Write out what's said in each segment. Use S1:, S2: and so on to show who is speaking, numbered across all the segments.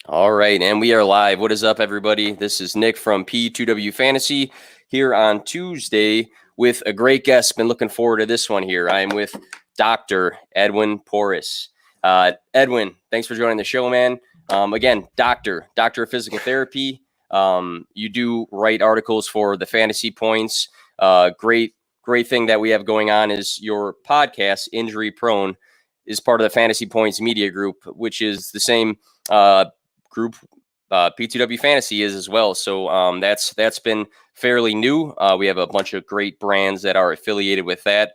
S1: All right, and we are live. What is up, everybody? This is Nick from P2W Fantasy here on Tuesday with a great guest. Been looking forward to this one here. I am with Dr. Edwin Porras. Edwin, thanks for joining the show, man. Again, doctor of physical therapy. You do write articles for the Fantasy Points. Great thing that we have going on is your podcast, Injury Prone, is part of the Fantasy Points Media Group, which is the same group P2W Fantasy is as well. So that's been fairly new. We have a bunch of great brands that are affiliated with that,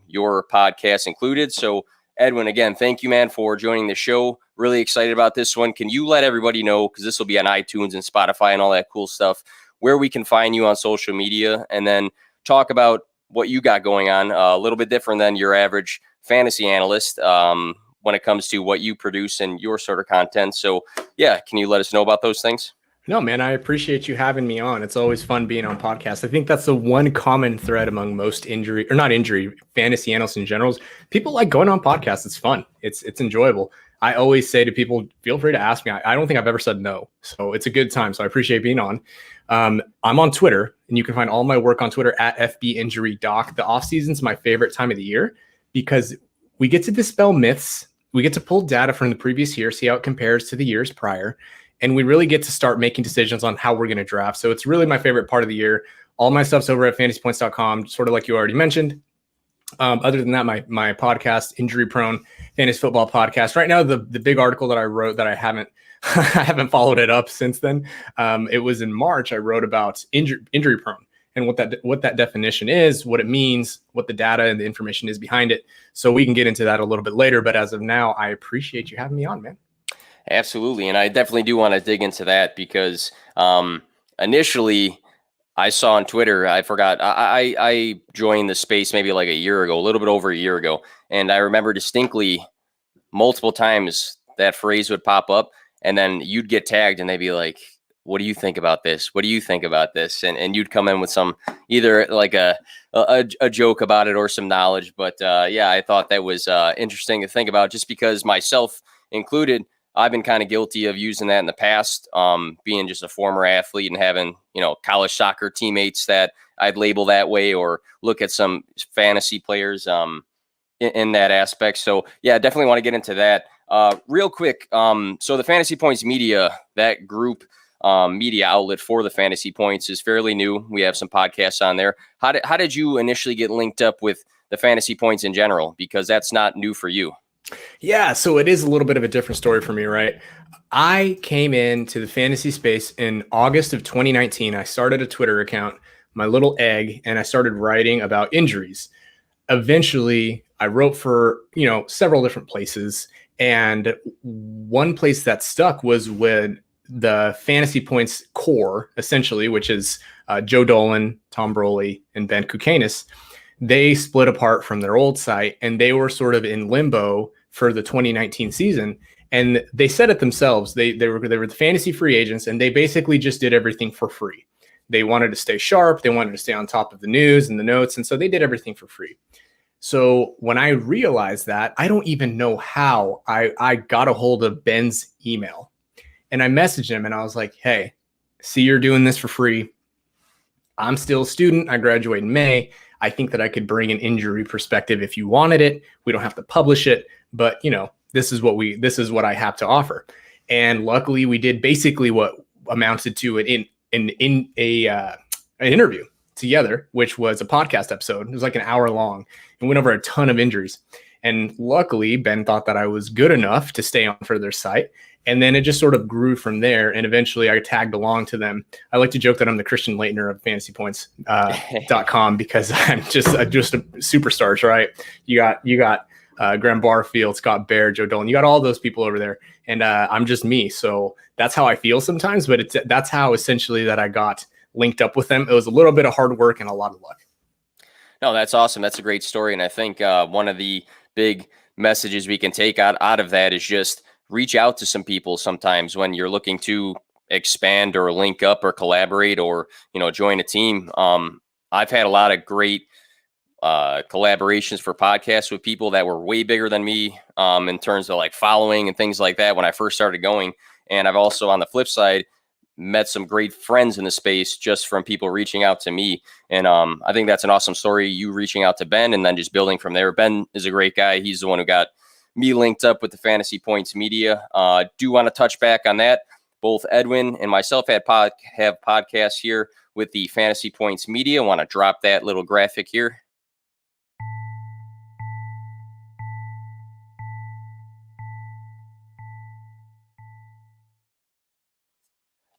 S1: your podcast included. So Edwin, again, thank you, man, for joining the show. Really excited about this one. Can you let everybody know, because this will be on iTunes and Spotify and all that cool stuff, where we can find you on social media, and then talk about what you got going on, a little bit different than your average fantasy analyst when it comes to what you produce and your sort of content. So yeah, can you let us know about those things?
S2: No, man, I appreciate you having me on. It's always fun being on podcasts. I think that's the one common thread among most fantasy analysts in general. People like going on podcasts. It's fun. It's enjoyable. I always say to people, feel free to ask me. I don't think I've ever said no. So it's a good time. So I appreciate being on. I'm on Twitter, and you can find all my work on Twitter at FBInjuryDoc. The off season's my favorite time of the year because we get to dispel myths. We get to pull data from the previous year, see how it compares to the years prior. And we really get to start making decisions on how we're going to draft. So it's really my favorite part of the year. All my stuff's over at fantasypoints.com, sort of like you already mentioned. Other than that, my podcast, Injury Prone Fantasy Football Podcast. Right now, the big article that I wrote that I haven't I haven't followed it up since then. It was in March. I wrote about injury prone and what that definition is, what it means, what the data and the information is behind it. So we can get into that a little bit later. But as of now, I appreciate you having me on, man.
S1: Absolutely. And I definitely do want to dig into that because initially I saw on Twitter, I forgot, I joined the space maybe like a year ago, a little bit over a year ago. And I remember distinctly multiple times that phrase would pop up, and then you'd get tagged and they'd be like, what do you think about this? What do you think about this? And you'd come in with some either like a joke about it or some knowledge. But yeah, I thought that was interesting to think about, just because myself included, I've been kind of guilty of using that in the past, being just a former athlete and having, college soccer teammates that I'd label that way or look at some fantasy players in that aspect. So yeah, definitely want to get into that real quick. So the Fantasy Points Media, that group media outlet for the Fantasy Points, is fairly new. We have some podcasts on there. How did you initially get linked up with the Fantasy Points in general? Because that's not new for you.
S2: Yeah, so it is a little bit of a different story for me, right? I came into the fantasy space in August of 2019. I started a Twitter account, my little egg, and I started writing about injuries. Eventually, I wrote for, several different places. And one place that stuck was when the Fantasy Points core, essentially, which is Joe Dolan, Tom Broly, and Ben Kukanis. They split apart from their old site, and they were sort of in limbo for the 2019 season. And they said it themselves. They were the fantasy free agents, and they basically just did everything for free. They wanted to stay sharp. They wanted to stay on top of the news and the notes. And so they did everything for free. So when I realized that, I don't even know how I got a hold of Ben's email. And I messaged him and I was like, hey, see, you're doing this for free. I'm still a student. I graduate in May. I think that I could bring an injury perspective if you wanted it. We don't have to publish it, but this is what I have to offer. And luckily we did basically what amounted to an interview together, which was a podcast episode. It was like an hour long and went over a ton of injuries. And luckily Ben thought that I was good enough to stay on for their site. And then it just sort of grew from there. And eventually I tagged along to them. I like to joke that I'm the Christian Leitner of fantasypoints.com because I'm just a superstars, right? You got Graham Barfield, Scott Bair, Joe Dolan. You got all those people over there. And I'm just me. So that's how I feel sometimes. But that's how essentially that I got linked up with them. It was a little bit of hard work and a lot of luck.
S1: No, that's awesome. That's a great story. And I think one of the big messages we can take out of that is just reach out to some people sometimes when you're looking to expand or link up or collaborate or, join a team. I've had a lot of great collaborations for podcasts with people that were way bigger than me in terms of like following and things like that when I first started going. And I've also, on the flip side, met some great friends in the space just from people reaching out to me. And I think that's an awesome story, you reaching out to Ben and then just building from there. Ben is a great guy. He's the one who got me linked up with the Fantasy Points Media. Do want to touch back on that. Both Edwin and myself have podcasts here with the Fantasy Points Media. Want to drop that little graphic here.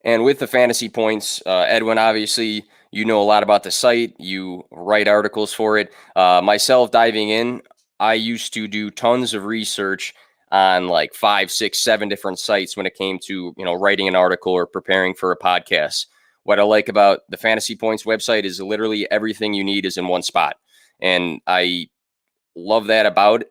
S1: And with the Fantasy Points, Edwin, obviously, you know a lot about the site. You write articles for it. Myself, diving in, I used to do tons of research on like 5, 6, 7 different sites when it came to, writing an article or preparing for a podcast. What I like about the Fantasy Points website is literally everything you need is in one spot. And I love that about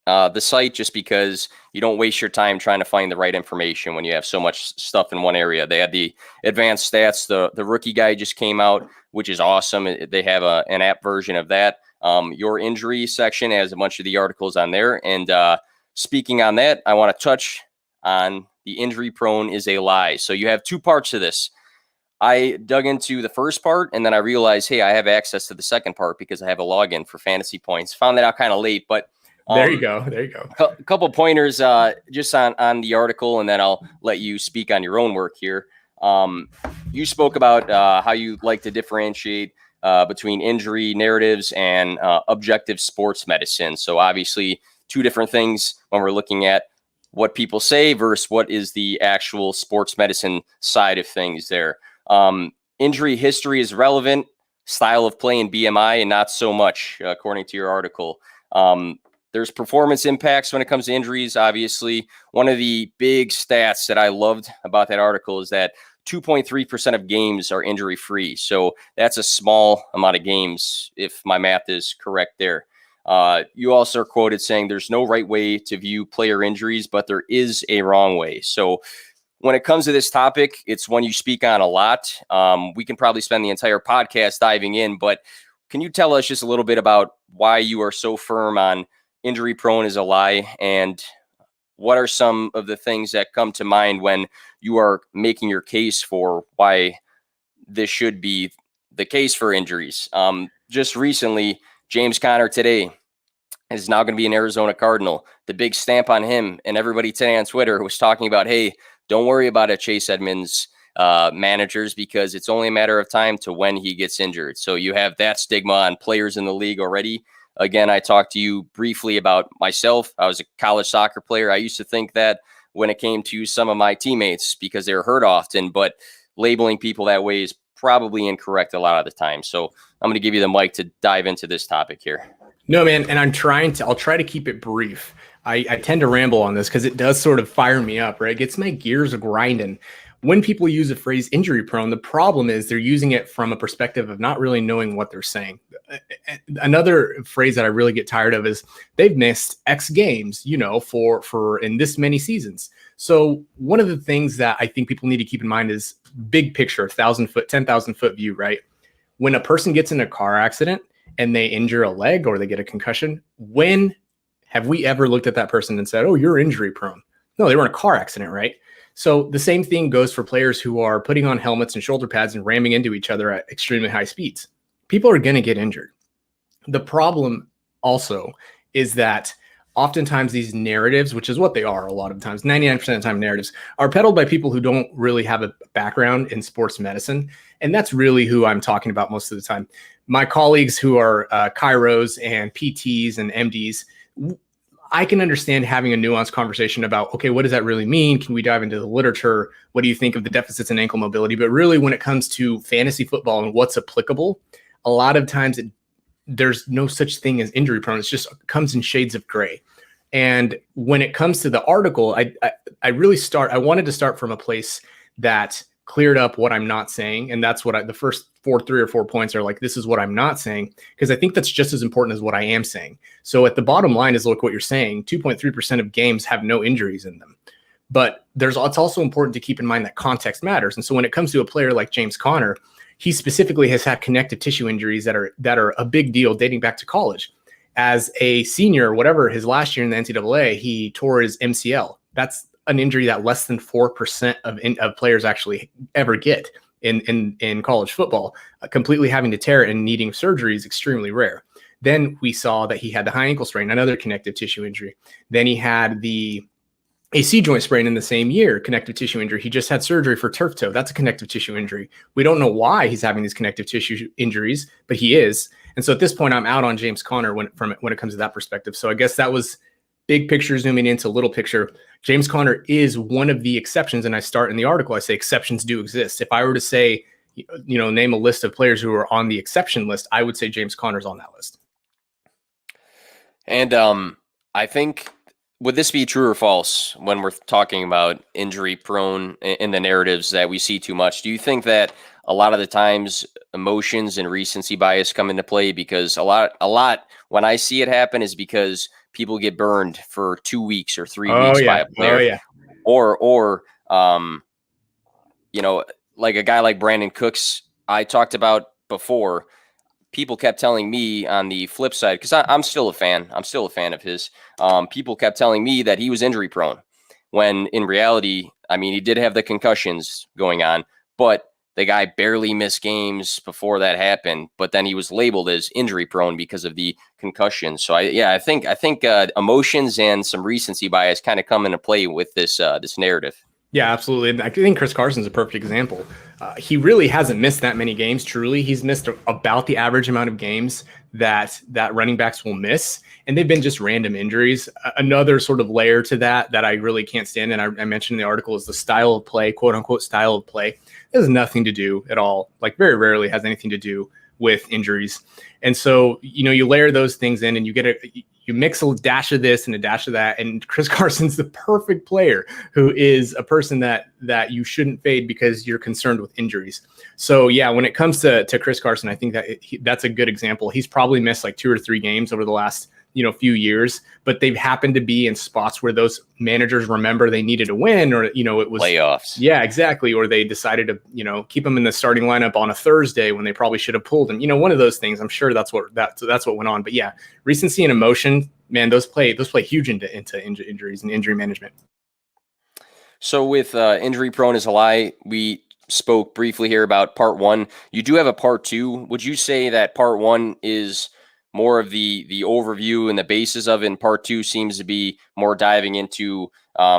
S1: the site, just because you don't waste your time trying to find the right information when you have so much stuff in one area. They have the advanced stats. The rookie guide just came out, which is awesome. They have an app version of that. Your injury section has a bunch of the articles on there. And speaking on that, I want to touch on the injury prone is a lie. So you have 2 parts to this. I dug into the first part, and then I realized, hey, I have access to the second part because I have a login for Fantasy Points. Found that out kind of late, but
S2: there you go. There you go.
S1: A couple pointers just on the article, and then I'll let you speak on your own work here. You spoke about how you like to differentiate between injury narratives and objective sports medicine. So obviously 2 different things when we're looking at what people say versus what is the actual sports medicine side of things there. Injury history is relevant, style of play and BMI, and not so much, according to your article. There's performance impacts when it comes to injuries. Obviously, one of the big stats that I loved about that article is that 2.3% of games are injury free. So that's a small amount of games, if my math is correct there. You also are quoted saying there's no right way to view player injuries, but there is a wrong way. So when it comes to this topic, it's one you speak on a lot. We can probably spend the entire podcast diving in, but can you tell us just a little bit about why you are so firm on injury prone is a lie, and what are some of the things that come to mind when you are making your case for why this should be the case for injuries? Just recently, James Conner today is now going to be an Arizona Cardinal. The big stamp on him, and everybody today on Twitter was talking about, hey, don't worry about it, Chase Edmonds managers, because it's only a matter of time to when he gets injured. So you have that stigma on players in the league already. Again, I talked to you briefly about myself. I was a college soccer player. I used to think that when it came to some of my teammates because they were hurt often, but labeling people that way is probably incorrect a lot of the time. So I'm going to give you the mic to dive into this topic here.
S2: No, man. And I'll try to keep it brief. I tend to ramble on this because it does sort of fire me up, right? It gets my gears grinding. When people use the phrase injury prone, the problem is they're using it from a perspective of not really knowing what they're saying. Another phrase that I really get tired of is they've missed X games, for in this many seasons. So one of the things that I think people need to keep in mind is big picture, 1,000-foot, 10,000-foot view, right? When a person gets in a car accident and they injure a leg or they get a concussion, when have we ever looked at that person and said, oh, you're injury prone? No, they were in a car accident, right? So the same thing goes for players who are putting on helmets and shoulder pads and ramming into each other at extremely high speeds. People are going to get injured. The problem also is that oftentimes these narratives, which is what they are a lot of times, 99% of the time narratives, are peddled by people who don't really have a background in sports medicine. And that's really who I'm talking about most of the time. My colleagues who are chiros and PTs and MDs, I can understand having a nuanced conversation about, okay, what does that really mean? Can we dive into the literature? What do you think of the deficits in ankle mobility? But really, when it comes to fantasy football and what's applicable, a lot of times there's no such thing as injury prone. It just comes in shades of gray. And when it comes to the article, I wanted to start from a place that cleared up what I'm not saying. And that's what the first 3 or 4 points are like, this is what I'm not saying, because I think that's just as important as what I am saying. So at the bottom line is, look what you're saying, 2.3% of games have no injuries in them. But it's also important to keep in mind that context matters. And so when it comes to a player like James Conner, he specifically has had connective tissue injuries that are a big deal dating back to college. As a senior, whatever, his last year in the NCAA, he tore his MCL. That's an injury that less than 4% of players actually ever get in college football. Completely having to tear it and needing surgery is extremely rare. Then we saw that he had the high ankle sprain, another connective tissue injury. Then he had the AC joint sprain in the same year, connective tissue injury. He just had surgery for turf toe. That's a connective tissue injury. We don't know why he's having these connective tissue injuries, but he is. And so at this point, I'm out on James Conner when it comes to that perspective. So I guess that was big picture zooming into little picture. James Conner is one of the exceptions. And I start in the article, I say exceptions do exist. If I were to say, name a list of players who are on the exception list, I would say James Conner's on that list.
S1: And I think, would this be true or false when we're talking about injury prone in the narratives that we see too much? Do you think that a lot of the times emotions and recency bias come into play? Because a lot when I see it happen is because people get burned for 2 weeks or 3 weeks by a player.
S2: Oh, yeah.
S1: Or like a guy like Brandon Cooks I talked about before. People kept telling me on the flip side, because I'm still a fan. I'm still a fan of his. People kept telling me that he was injury prone, when in reality, I mean, he did have the concussions going on, but the guy barely missed games before that happened. But then he was labeled as injury prone because of the concussion. So I think emotions and some recency bias kind of come into play with this narrative.
S2: Yeah, absolutely. And I think Chris Carson's a perfect example. He really hasn't missed that many games. Truly, he's missed about the average amount of games that running backs will miss, and they've been just random injuries. Another sort of layer to that I really can't stand, and I mentioned in the article, is the style of play, quote unquote style of play. It has nothing to do at all, like very rarely has anything to do with injuries. And so, you layer those things in and you mix a dash of this and a dash of that. And Chris Carson's the perfect player who is a person that you shouldn't fade because you're concerned with injuries. So yeah, when it comes to Chris Carson, I think that that's a good example. He's probably missed like 2 or 3 games over the last few years, but they've happened to be in spots where those managers remember they needed a win, or it was
S1: playoffs.
S2: Yeah, exactly. Or they decided to keep him in the starting lineup on a Thursday when they probably should have pulled him. One of those things. I'm sure that's what went on. But yeah, recency and emotion, man, those play huge into injuries and injury management.
S1: So with injury prone is a lie, we spoke briefly here about part 1. You do have a part 2. Would you say that part 1 is more of the overview and the basis of it, and part 2 seems to be more diving into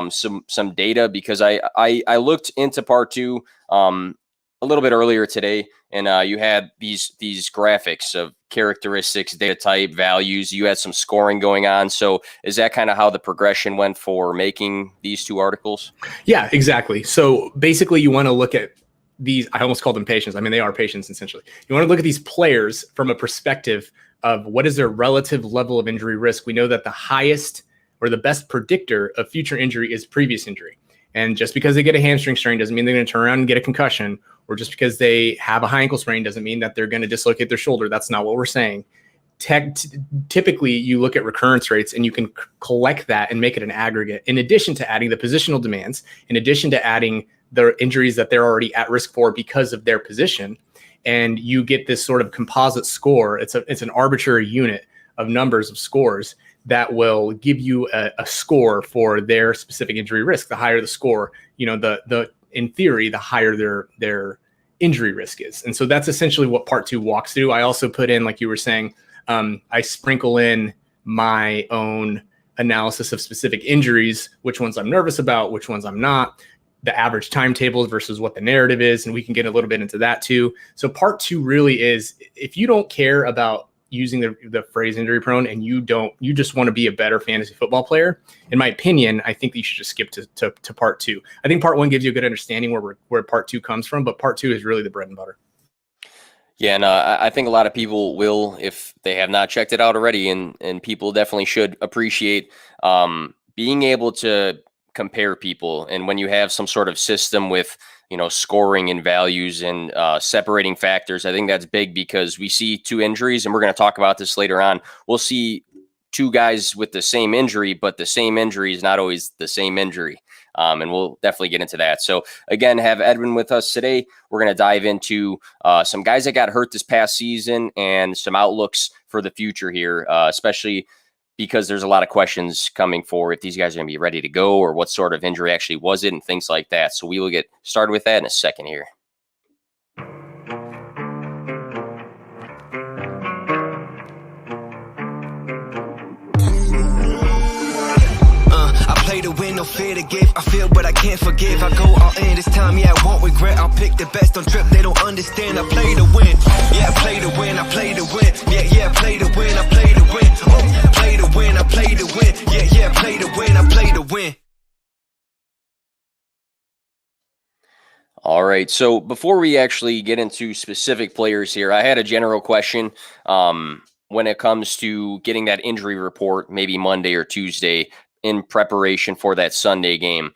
S1: some data? Because I looked into part 2 a little bit earlier today, and you had these graphics of characteristics, data type, values. You had some scoring going on. So is that kind of how the progression went for making these 2 articles? Yeah,
S2: exactly. So basically you want to look at these, I almost called them patients. I mean, they are patients essentially. You want to look at these players from a perspective of what is their relative level of injury risk. We know that the highest or the best predictor of future injury is previous injury. And just because they get a hamstring strain doesn't mean they're going to turn around and get a concussion, or just because they have a high ankle sprain doesn't mean that they're going to dislocate their shoulder. That's not what we're saying. Typically, you look at recurrence rates and you can collect that and make it an aggregate, in addition to adding the positional demands, in addition to adding the injuries that they're already at risk for because of their position. And you get this sort of composite score. It's an arbitrary unit of numbers of scores that will give you a score for their specific injury risk. The higher the score, in theory, the higher their injury risk is. And so that's essentially what part 2 walks through. I also put in, like you were saying, I sprinkle in my own analysis of specific injuries, which ones I'm nervous about, which ones I'm not, the average timetables versus what the narrative is. And we can get a little bit into that too. So part 2 really is, if you don't care about using the phrase injury prone and you just want to be a better fantasy football player, in my opinion, I think that you should just skip to part 2. I think part 1 gives you a good understanding where part 2 comes from, but part 2 is really the bread and butter.
S1: Yeah, and I think a lot of people will, if they have not checked it out already, and people definitely should appreciate being able to compare people. And when you have some sort of system with, scoring and values and separating factors, I think that's big, because we see 2 injuries, and we're going to talk about this later on. We'll see 2 guys with the same injury, but the same injury is not always the same injury. And we'll definitely get into that. So again, have Edwin with us today. We're going to dive into some guys that got hurt this past season and some outlooks for the future here, especially because there's a lot of questions coming for if these guys are going to be ready to go or what sort of injury actually was it and things like that. So we will get started with that in a second here.
S3: To win, no fear to give. I feel, but I can't forgive. I go all in this time, yeah, I won't regret. I'll pick the best on trip, they don't understand. I play to win, yeah, I play to win. I play to win, yeah, I play to win. I play to win, oh, play to win. I play to win, yeah, I play to win. I play to win.
S1: All right, so before we actually get into specific players here, I had a general question. When it comes to getting that injury report, maybe Monday or Tuesday, in preparation for that Sunday game.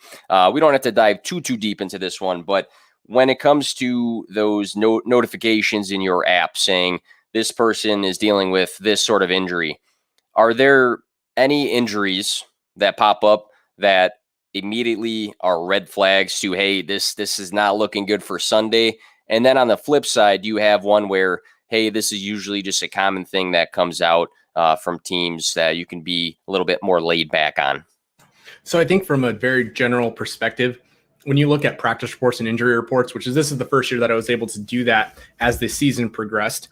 S1: We don't have to dive too deep into this one, but when it comes to those notifications in your app saying this person is dealing with this sort of injury, are there any injuries that pop up that immediately are red flags to, hey, this is not looking good for Sunday? And then on the flip side, you have one where, hey, this is usually just a common thing that comes out from teams that you can be a little bit more laid back on?
S2: So I think from a very general perspective, when you look at practice reports and injury reports, this is the first year that I was able to do that as the season progressed,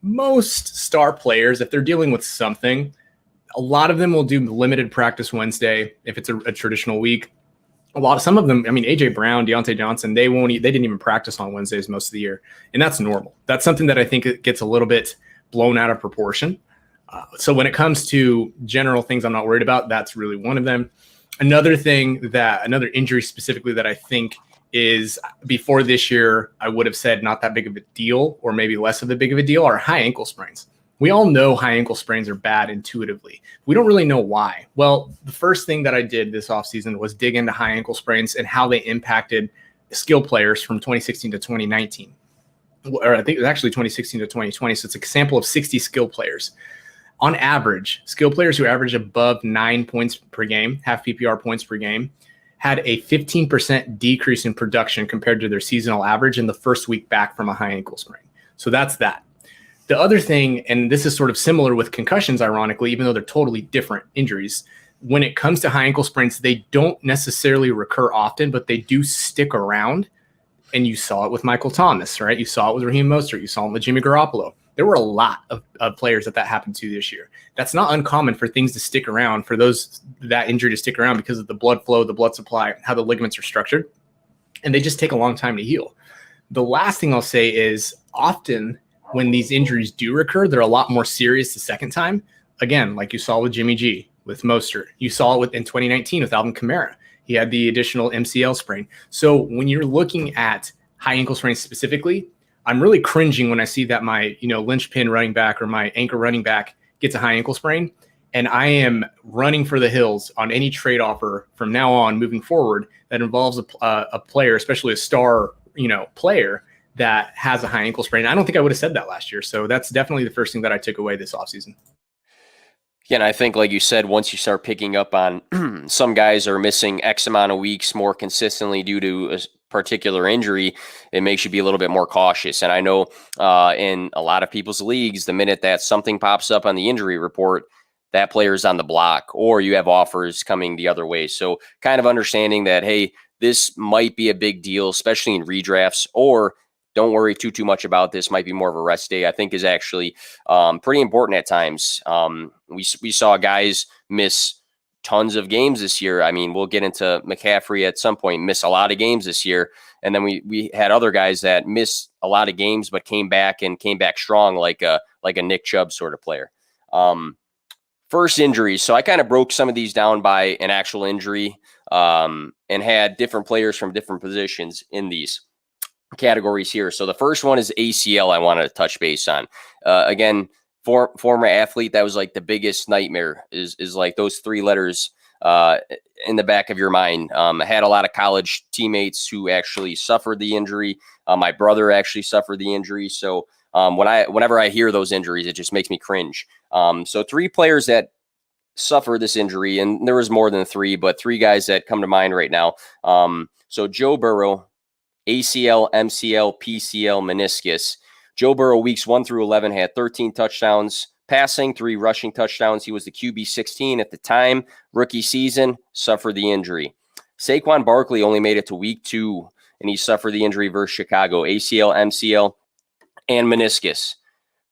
S2: most star players, if they're dealing with something, a lot of them will do limited practice Wednesday if it's a traditional week. Some of them, I mean, AJ Brown, Deontay Johnson, they didn't even practice on Wednesdays most of the year. And that's normal. That's something that I think it gets a little bit blown out of proportion. So when it comes to general things I'm not worried about, that's really one of them. Another injury specifically that I think is before this year, I would have said not that big of a deal or maybe less of a big of a deal are high ankle sprains. We all know high ankle sprains are bad intuitively. We don't really know why. Well, the first thing that I did this offseason was dig into high ankle sprains and how they impacted skill players from 2016 to 2019. Or I think it was actually 2016 to 2020. So it's a sample of 60 skill players. On average, skill players who average above 9 points per game, half PPR points per game, had a 15% decrease in production compared to their seasonal average in the first week back from a high ankle sprain. So that's that. The other thing, and this is sort of similar with concussions, ironically, even though they're totally different injuries, when it comes to high ankle sprains, they don't necessarily recur often, but they do stick around. And you saw it with Michael Thomas, right? You saw it with Raheem Mostert. You saw it with Jimmy Garoppolo. There were a lot of players that happened to this year. That's not uncommon for things to stick around, for that injury to stick around because of the blood flow, the blood supply, how the ligaments are structured. And they just take a long time to heal. The last thing I'll say is often when these injuries do recur, they're a lot more serious the second time. Again, like you saw with Jimmy G, with Mostert. You saw it in 2019 with Alvin Kamara. He had the additional MCL sprain. So when you're looking at high ankle sprains specifically, I'm really cringing when I see that my, linchpin running back or my anchor running back gets a high ankle sprain. And I am running for the hills on any trade offer from now on moving forward that involves a player, especially a star, player that has a high ankle sprain. I don't think I would have said that last year. So that's definitely the first thing that I took away this offseason.
S1: Yeah, and I think, like you said, once you start picking up on some guys are missing X amount of weeks more consistently due to a particular injury, it makes you be a little bit more cautious. And I know in a lot of people's leagues, the minute that something pops up on the injury report, that player's on the block, or you have offers coming the other way. So kind of understanding that, hey, this might be a big deal, especially in redrafts, or don't worry too much about this, might be more of a rest day, I think is actually pretty important at times. We saw guys miss tons of games this year. I mean, we'll get into McCaffrey at some point, miss a lot of games this year. And then we had other guys that missed a lot of games, but came back strong, like a Nick Chubb sort of player. First injuries. So I kind of broke some of these down by an actual injury and had different players from different positions in these categories here. So the first one is ACL I wanted to touch base on. Again, former athlete, that was like the biggest nightmare is like those three letters in the back of your mind. I had a lot of college teammates who actually suffered the injury. My brother actually suffered the injury. So whenever I hear those injuries, it just makes me cringe. So three players that suffered this injury, and there was more than three, but three guys that come to mind right now. So Joe Burrow, ACL, MCL, PCL, meniscus. Joe Burrow, weeks 1 through 11, had 13 touchdowns, passing, 3 rushing touchdowns. He was the QB 16 at the time. Rookie season, suffered the injury. Saquon Barkley only made it to week 2, and he suffered the injury versus Chicago, ACL, MCL, and meniscus.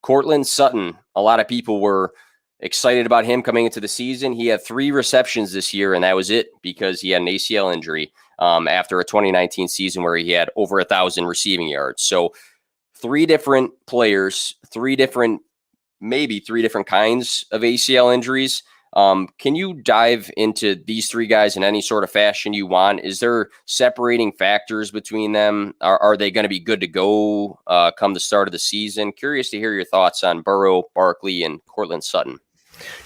S1: Courtland Sutton, a lot of people were excited about him coming into the season. He had 3 receptions this year, and that was it because he had an ACL injury after a 2019 season where he had over 1,000 receiving yards. So 3 different players, maybe three different kinds of ACL injuries. Can you dive into these 3 guys in any sort of fashion you want? Is there separating factors between them? Are they going to be good to go come the start of the season? Curious to hear your thoughts on Burrow, Barkley, and Courtland Sutton.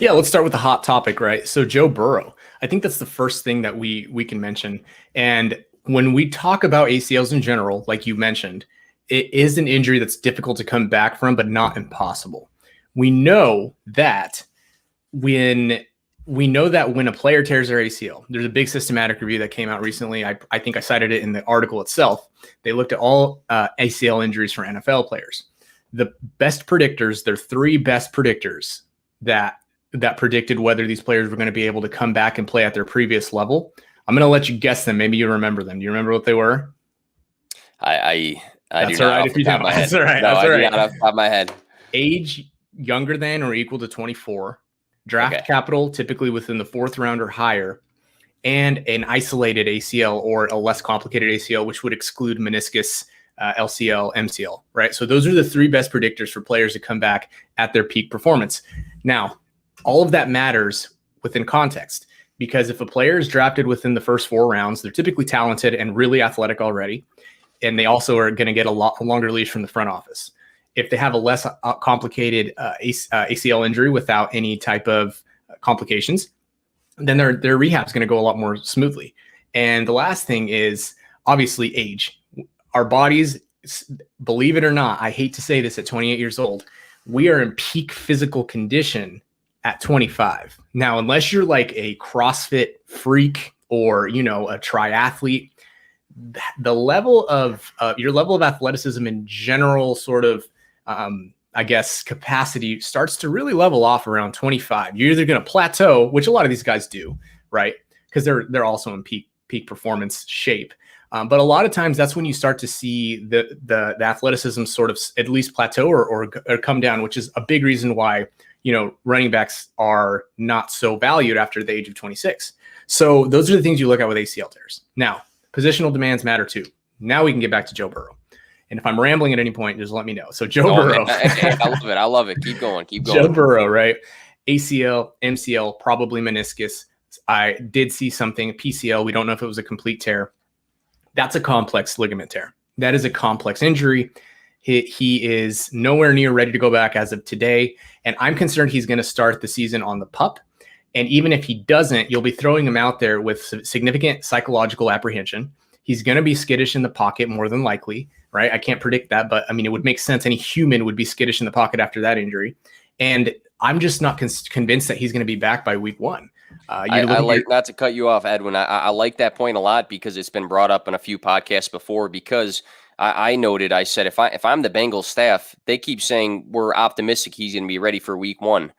S2: Yeah, let's start with the hot topic, right? So Joe Burrow, I think that's the first thing that we can mention. And when we talk about ACLs in general, like you mentioned, it is an injury that's difficult to come back from, but not impossible. We know that when a player tears their ACL, there's a big systematic review that came out recently. I think I cited it in the article itself. They looked at all ACL injuries for NFL players. The best predictors, there are 3 best predictors that predicted whether these players were going to be able to come back and play at their previous level. I'm going to let you guess them. Maybe you remember them. Do you remember what they were?
S1: I
S2: That's
S1: do
S2: all
S1: not
S2: right
S1: off
S2: if
S1: the
S2: you
S1: top
S2: don't.
S1: of my head.
S2: That's all right.
S1: No,
S2: That's
S1: I
S2: all
S1: do
S2: right.
S1: not off the top of my head.
S2: Age younger than or equal to 24, draft
S1: Okay.
S2: capital typically within the 4th round or higher, and an isolated ACL or a less complicated ACL, which would exclude meniscus, LCL, MCL, right? So those are the 3 best predictors for players to come back at their peak performance. Now, all of that matters within context, because if a player is drafted within the first 4 rounds, they're typically talented and really athletic already, and they also are going to get a longer leash from the front office. If they have a less complicated ACL injury without any type of complications, then their rehab is going to go a lot more smoothly. And the last thing is obviously age. Our bodies, believe it or not, I hate to say this at 28 years old, we are in peak physical condition at 25. Now, unless you're like a CrossFit freak or, a triathlete, the level of your level of athleticism in general sort of, capacity starts to really level off around 25. You're either going to plateau, which a lot of these guys do, right? Because they're also in peak performance shape. But a lot of times that's when you start to see the athleticism sort of at least plateau or come down, which is a big reason why, running backs are not so valued after the age of 26. So those are the things you look at with ACL tears. Now, positional demands matter too. Now we can get back to Joe Burrow. And if I'm rambling at any point, just let me know. So Joe Burrow.
S1: Hey, I love it. Keep going.
S2: Joe Burrow, right? ACL, MCL, probably meniscus. I did see something, PCL. We don't know if it was a complete tear. That's a complex ligament tear. That is a complex injury. He is nowhere near ready to go back as of today. And I'm concerned he's going to start the season on the PUP. And even if he doesn't, you'll be throwing him out there with significant psychological apprehension. He's going to be skittish in the pocket more than likely, right? I can't predict that, but I mean, it would make sense. Any human would be skittish in the pocket after that injury. And I'm just not convinced that he's going to be back by week 1.
S1: I like, not to cut you off, Edwin. I like that point a lot because it's been brought up in a few podcasts before, because I noted, I said, if I'm the Bengals staff, they keep saying we're optimistic he's going to be ready for week 1.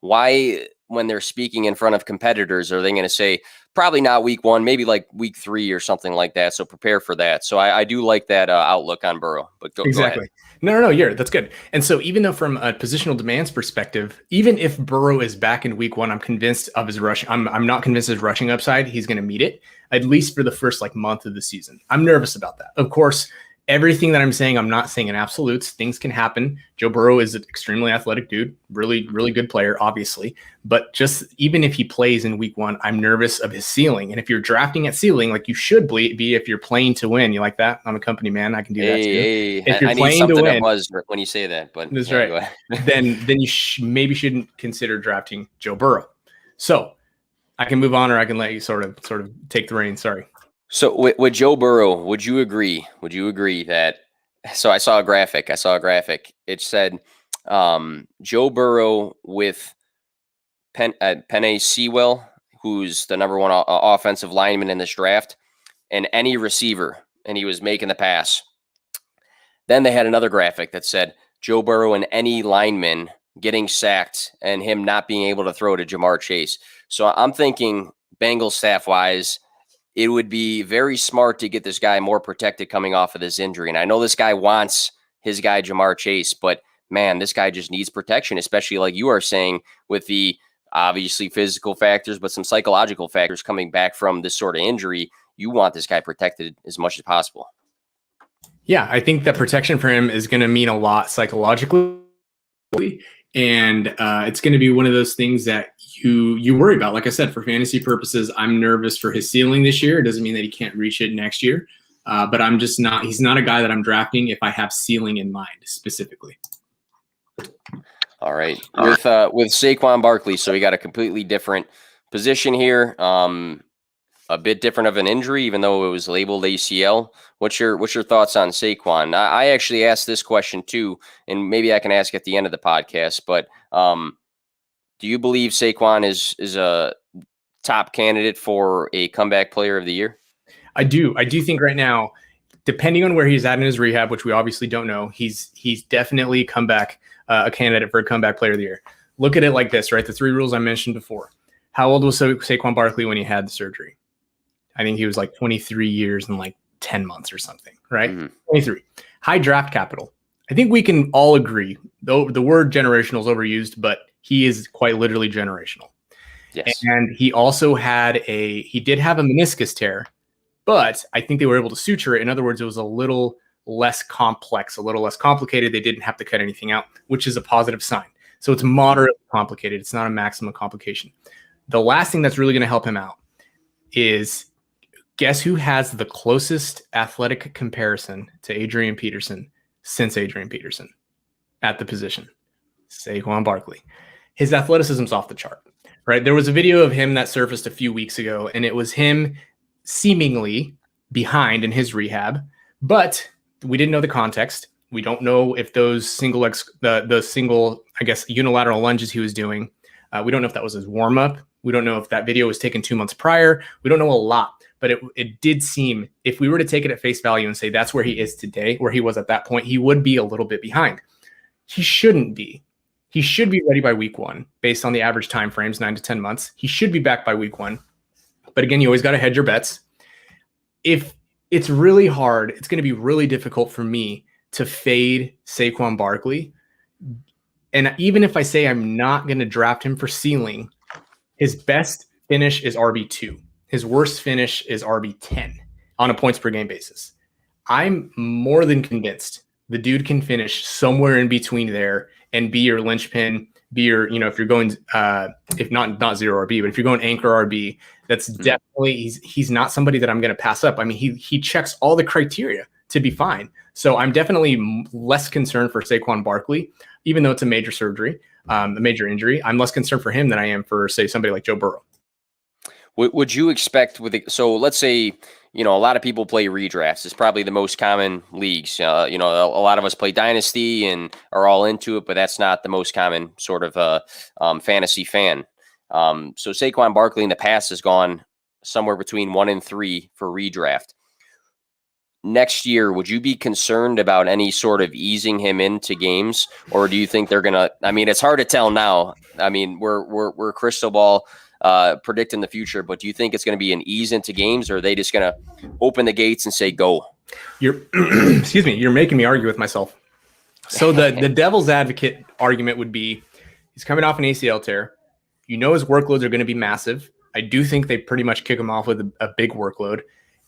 S1: Why, when they're speaking in front of competitors, are they going to say probably not week 1, maybe like week 3 or something like that? So prepare for that. So I do like that outlook on Burrow. But go ahead.
S2: No, that's good. And so even though from a positional demands perspective, even if Burrow is back in week 1, I'm convinced of his rushing. I'm not convinced his rushing upside. He's going to meet it at least for the first month of the season. I'm nervous about that. Of course, everything that I'm saying, I'm not saying in absolutes. Things can happen. Joe Burrow is an extremely athletic dude, really, really good player, obviously. But just even if he plays in week 1, I'm nervous of his ceiling. And if you're drafting at ceiling, like you should be if you're playing to win, you like that? I'm a company man. I can do that too. If you're playing to win,
S1: when you say that, but
S2: that's right. then you maybe shouldn't consider drafting Joe Burrow. So I can move on, or I can let you sort of take the reins. Sorry.
S1: So with Joe Burrow, would you agree that, so I saw a graphic. It said Joe Burrow with Penei Sewell, who's the number 1 offensive lineman in this draft, and any receiver, and he was making the pass. Then they had another graphic that said Joe Burrow and any lineman getting sacked and him not being able to throw to Jamar Chase. So I'm thinking Bengals staff wise, it would be very smart to get this guy more protected coming off of this injury. And I know this guy wants his guy Jamar Chase, but man, this guy just needs protection, especially like you are saying with the obviously physical factors, but some psychological factors coming back from this sort of injury. You want this guy protected as much as possible.
S2: Yeah, I think that protection for him is going to mean a lot psychologically. And it's going to be one of those things that you worry about. Like I said, for fantasy purposes, I'm nervous for his ceiling this year. It doesn't mean that he can't reach it next year. But I'm just not, he's not a guy that I'm drafting if I have ceiling in mind specifically.
S1: All right. With Saquon Barkley, so we got a completely different position here. A bit different of an injury, even though it was labeled ACL. What's your thoughts on Saquon? I actually asked this question too, and maybe I can ask at the end of the podcast. But do you believe Saquon is a top candidate for a comeback player of the year?
S2: I do. I do think right now, depending on where he's at in his rehab, which we obviously don't know, he's definitely a candidate for a comeback player of the year. Look at it like this, right? The 3 rules I mentioned before. How old was Saquon Barkley when he had the surgery? I think he was like 23 years and like 10 months or something, right? 23. High draft capital. I think we can all agree, though the word generational is overused, but he is quite literally generational.
S1: Yes.
S2: And he also he did have a meniscus tear, but I think they were able to suture it. In other words, it was a little less complex, a little less complicated. They didn't have to cut anything out, which is a positive sign. So it's moderately complicated. It's not a maximum complication. The last thing that's really going to help him out is, guess who has the closest athletic comparison to Adrian Peterson since Adrian Peterson at the position? Saquon Barkley. His athleticism's off the chart, right? There was a video of him that surfaced a few weeks ago, and it was him seemingly behind in his rehab, but we didn't know the context. We don't know if those the single, I guess, unilateral lunges he was doing. We don't know if that was his warm up. We don't know if that video was taken 2 months prior. We don't know a lot. But it did seem, if we were to take it at face value and say that's where he is today, where he was at that point, he would be a little bit behind. He shouldn't be. He should be ready by week 1 based on the average time frames, 9 to 10 months. He should be back by week 1. But again, you always got to hedge your bets. If it's really hard, it's going to be really difficult for me to fade Saquon Barkley. And even if I say I'm not going to draft him for ceiling, his best finish is RB2. His worst finish is RB10 on a points per game basis. I'm more than convinced the dude can finish somewhere in between there and be your linchpin, be your, if you're going, if not 0 RB, but if you're going anchor RB, that's definitely, he's not somebody that I'm going to pass up. I mean, he checks all the criteria to be fine. So I'm definitely less concerned for Saquon Barkley, even though it's a major surgery, a major injury. I'm less concerned for him than I am for, say, somebody like Joe Burrow.
S1: Would you expect so let's say, a lot of people play redrafts. It's probably the most common leagues. A lot of us play Dynasty and are all into it, but that's not the most common sort of fantasy fan. So Saquon Barkley in the past has gone somewhere between 1 and 3 for redraft. Next year, would you be concerned about any sort of easing him into games, or do you think they're gonna? I mean, it's hard to tell now. I mean, we're crystal ball predicting the future, but do you think it's going to be an ease into games, or are they just going to open the gates and say go?
S2: Excuse me, you're making me argue with myself. So the devil's advocate argument would be he's coming off an ACL tear. His workloads are going to be massive. I do think they pretty much kick him off with a big workload.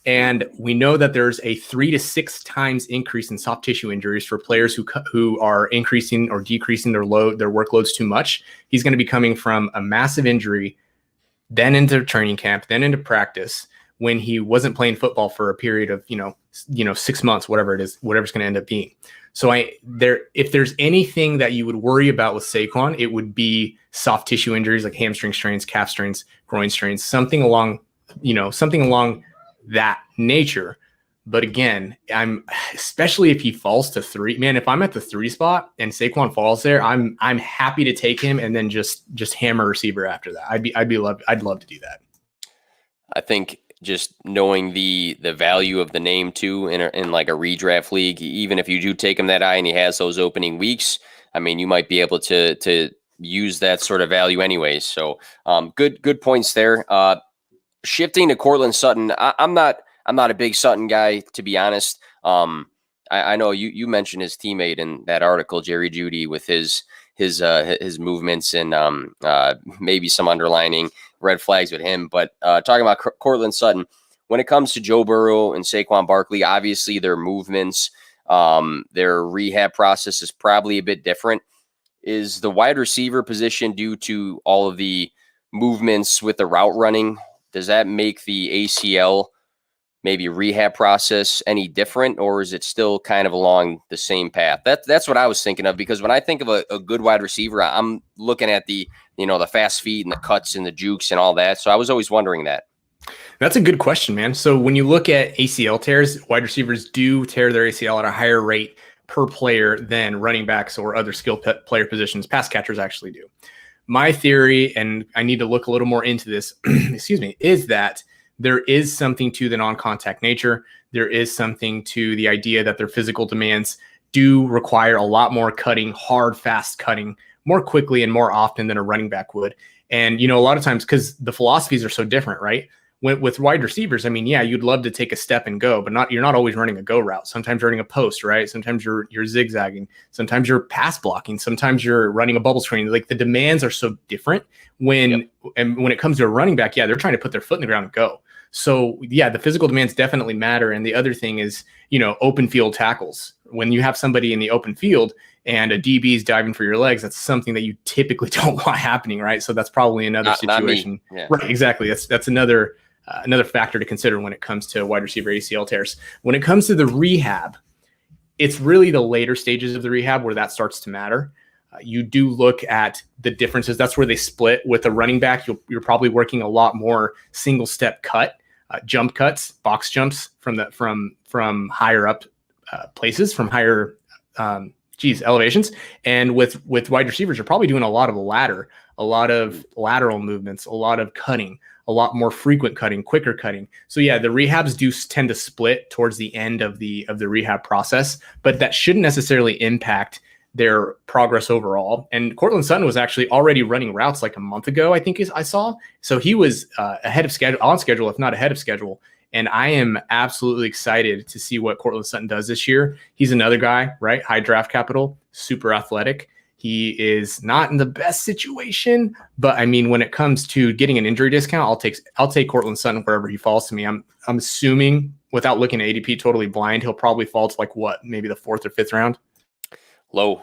S2: And we know that there's a 3 to 6 times increase in soft tissue injuries for players who are increasing or decreasing their workloads too much. He's going to be coming from a massive injury, then into training camp, then into practice, when he wasn't playing football for a period of 6 months, whatever it's going to end up being. So if there's anything that you would worry about with Saquon, it would be soft tissue injuries like hamstring strains, calf strains, groin strains, something along that nature. But again, especially if he falls to 3, man, if I'm at the 3 spot and Saquon falls there, I'm happy to take him and then just hammer receiver after that. I'd love to do that.
S1: I think just knowing the value of the name too in like a redraft league, even if you do take him that high and he has those opening weeks, I mean, you might be able to use that sort of value anyways. So good points there. Shifting to Cortland Sutton, I'm not a big Sutton guy, to be honest. I know you mentioned his teammate in that article, Jerry Jeudy, with his movements and maybe some underlining red flags with him. But talking about Cortland Sutton, when it comes to Joe Burrow and Saquon Barkley, obviously their movements, their rehab process is probably a bit different. Is the wide receiver position, due to all of the movements with the route running, does that make the ACL maybe rehab process any different, or is it still kind of along the same path? That's what I was thinking of, because when I think of a good wide receiver, I'm looking at the fast feet and the cuts and the jukes and all that. So I was always wondering that.
S2: That's a good question, man. So when you look at ACL tears, wide receivers do tear their ACL at a higher rate per player than running backs or other skill player positions. Pass catchers actually do. My theory, and I need to look a little more into this, excuse me, is that there is something to the non-contact nature. There is something to the idea that their physical demands do require a lot more cutting, hard, fast cutting more quickly and more often than a running back would. And, a lot of times, because the philosophies are so different, right? With wide receivers, I mean, yeah, you'd love to take a step and go, but you're not always running a go route. Sometimes you're running a post, right? Sometimes you're zigzagging. Sometimes you're pass blocking. Sometimes you're running a bubble screen. Like, the demands are so different and when it comes to a running back, yeah, they're trying to put their foot in the ground and go. So yeah, the physical demands definitely matter. And the other thing is, open field tackles. When you have somebody in the open field and a DB is diving for your legs, that's something that you typically don't want happening, right? So that's probably another situation.
S1: Yeah.
S2: Right, exactly. That's another factor to consider when it comes to wide receiver ACL tears. When it comes to the rehab, it's really the later stages of the rehab where that starts to matter. You do look at the differences. That's where they split. With a running back, you're probably working a lot more single step cut, jump cuts, box jumps from higher up places, from higher elevations. And with wide receivers, you're probably doing a lot of lateral movements, a lot of cutting, a lot more frequent cutting, quicker cutting. So yeah, the rehabs do tend to split towards the end of the rehab process, but that shouldn't necessarily impact their progress overall. And Cortland Sutton was actually already running routes like a month ago, I think I saw. So he was on schedule, if not ahead of schedule. And I am absolutely excited to see what Cortland Sutton does this year. He's another guy, right? High draft capital, super athletic. He is not in the best situation, but I mean, when it comes to getting an injury discount, I'll take Cortland Sutton wherever he falls to me. I'm assuming, without looking at ADP totally blind, he'll probably fall to maybe the 4th or 5th round.
S1: Low.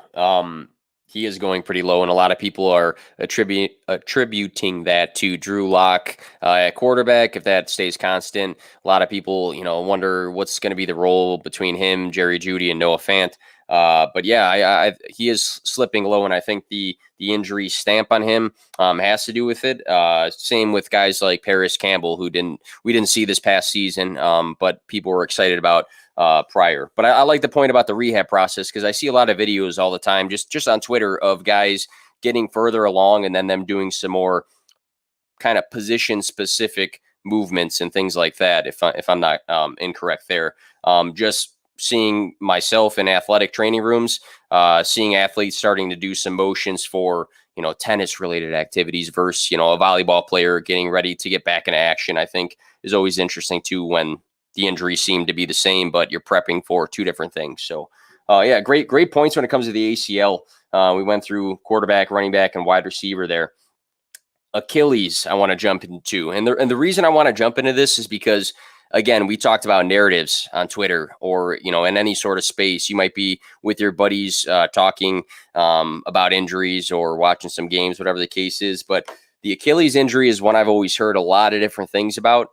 S1: He is going pretty low, and a lot of people are attributing that to Drew Lock at quarterback. If that stays constant, a lot of people, wonder what's going to be the role between him, Jerry Jeudy, and Noah Fant. But yeah, he is slipping low, and I think the injury stamp on him has to do with it. Same with guys like Paris Campbell, who we didn't see this past season, but people were excited about prior. But I like the point about the rehab process, because I see a lot of videos all the time, just on Twitter, of guys getting further along and then them doing some more kind of position specific movements and things like that. If I'm not incorrect there, just seeing myself in athletic training rooms, seeing athletes starting to do some motions for, tennis related activities versus, a volleyball player getting ready to get back into action, I think is always interesting too, when the injuries seem to be the same, but you're prepping for two different things. So yeah, great points when it comes to the ACL. We went through quarterback, running back, and wide receiver there. Achilles, I want to jump into. And the reason I want to jump into this is because, again, we talked about narratives on Twitter, or, in any sort of space. You might be with your buddies talking about injuries or watching some games, whatever the case is. But the Achilles injury is one I've always heard a lot of different things about.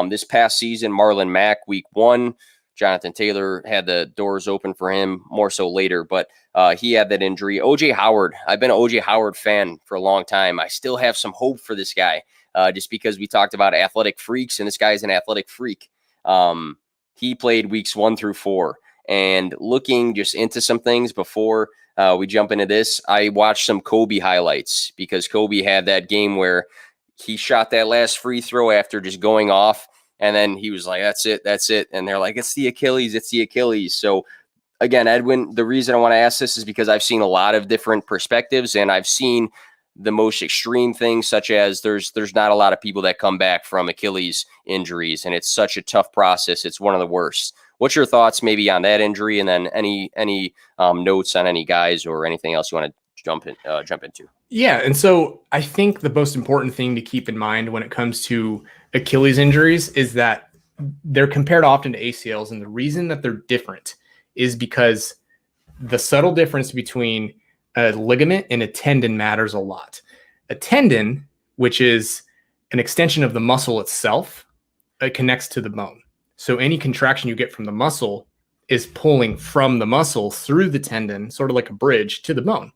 S1: This past season, Marlon Mack, week 1, Jonathan Taylor had the doors open for him, more so later, but he had that injury. OJ Howard, I've been an OJ Howard fan for a long time. I still have some hope for this guy, just because we talked about athletic freaks, and this guy's an athletic freak. He played weeks 1 through 4, and looking just into some things before we jump into this, I watched some Kobe highlights, because Kobe had that game where he shot that last free throw after just going off, and then he was like, that's it. And they're like, it's the Achilles. So again, Edwin, the reason I want to ask this is because I've seen a lot of different perspectives, and I've seen the most extreme things, such as there's not a lot of people that come back from Achilles injuries, and it's such a tough process. It's one of the worst. What's your thoughts maybe on that injury, and then any notes on any guys or anything else you want to jump into?
S2: Yeah, and so I think the most important thing to keep in mind when it comes to Achilles injuries is that they're compared often to ACLs, and the reason that they're different is because the subtle difference between a ligament and a tendon matters a lot. A tendon, which is an extension of the muscle itself, it connects to the bone. So any contraction you get from the muscle is pulling from the muscle through the tendon, sort of like a bridge to the bone.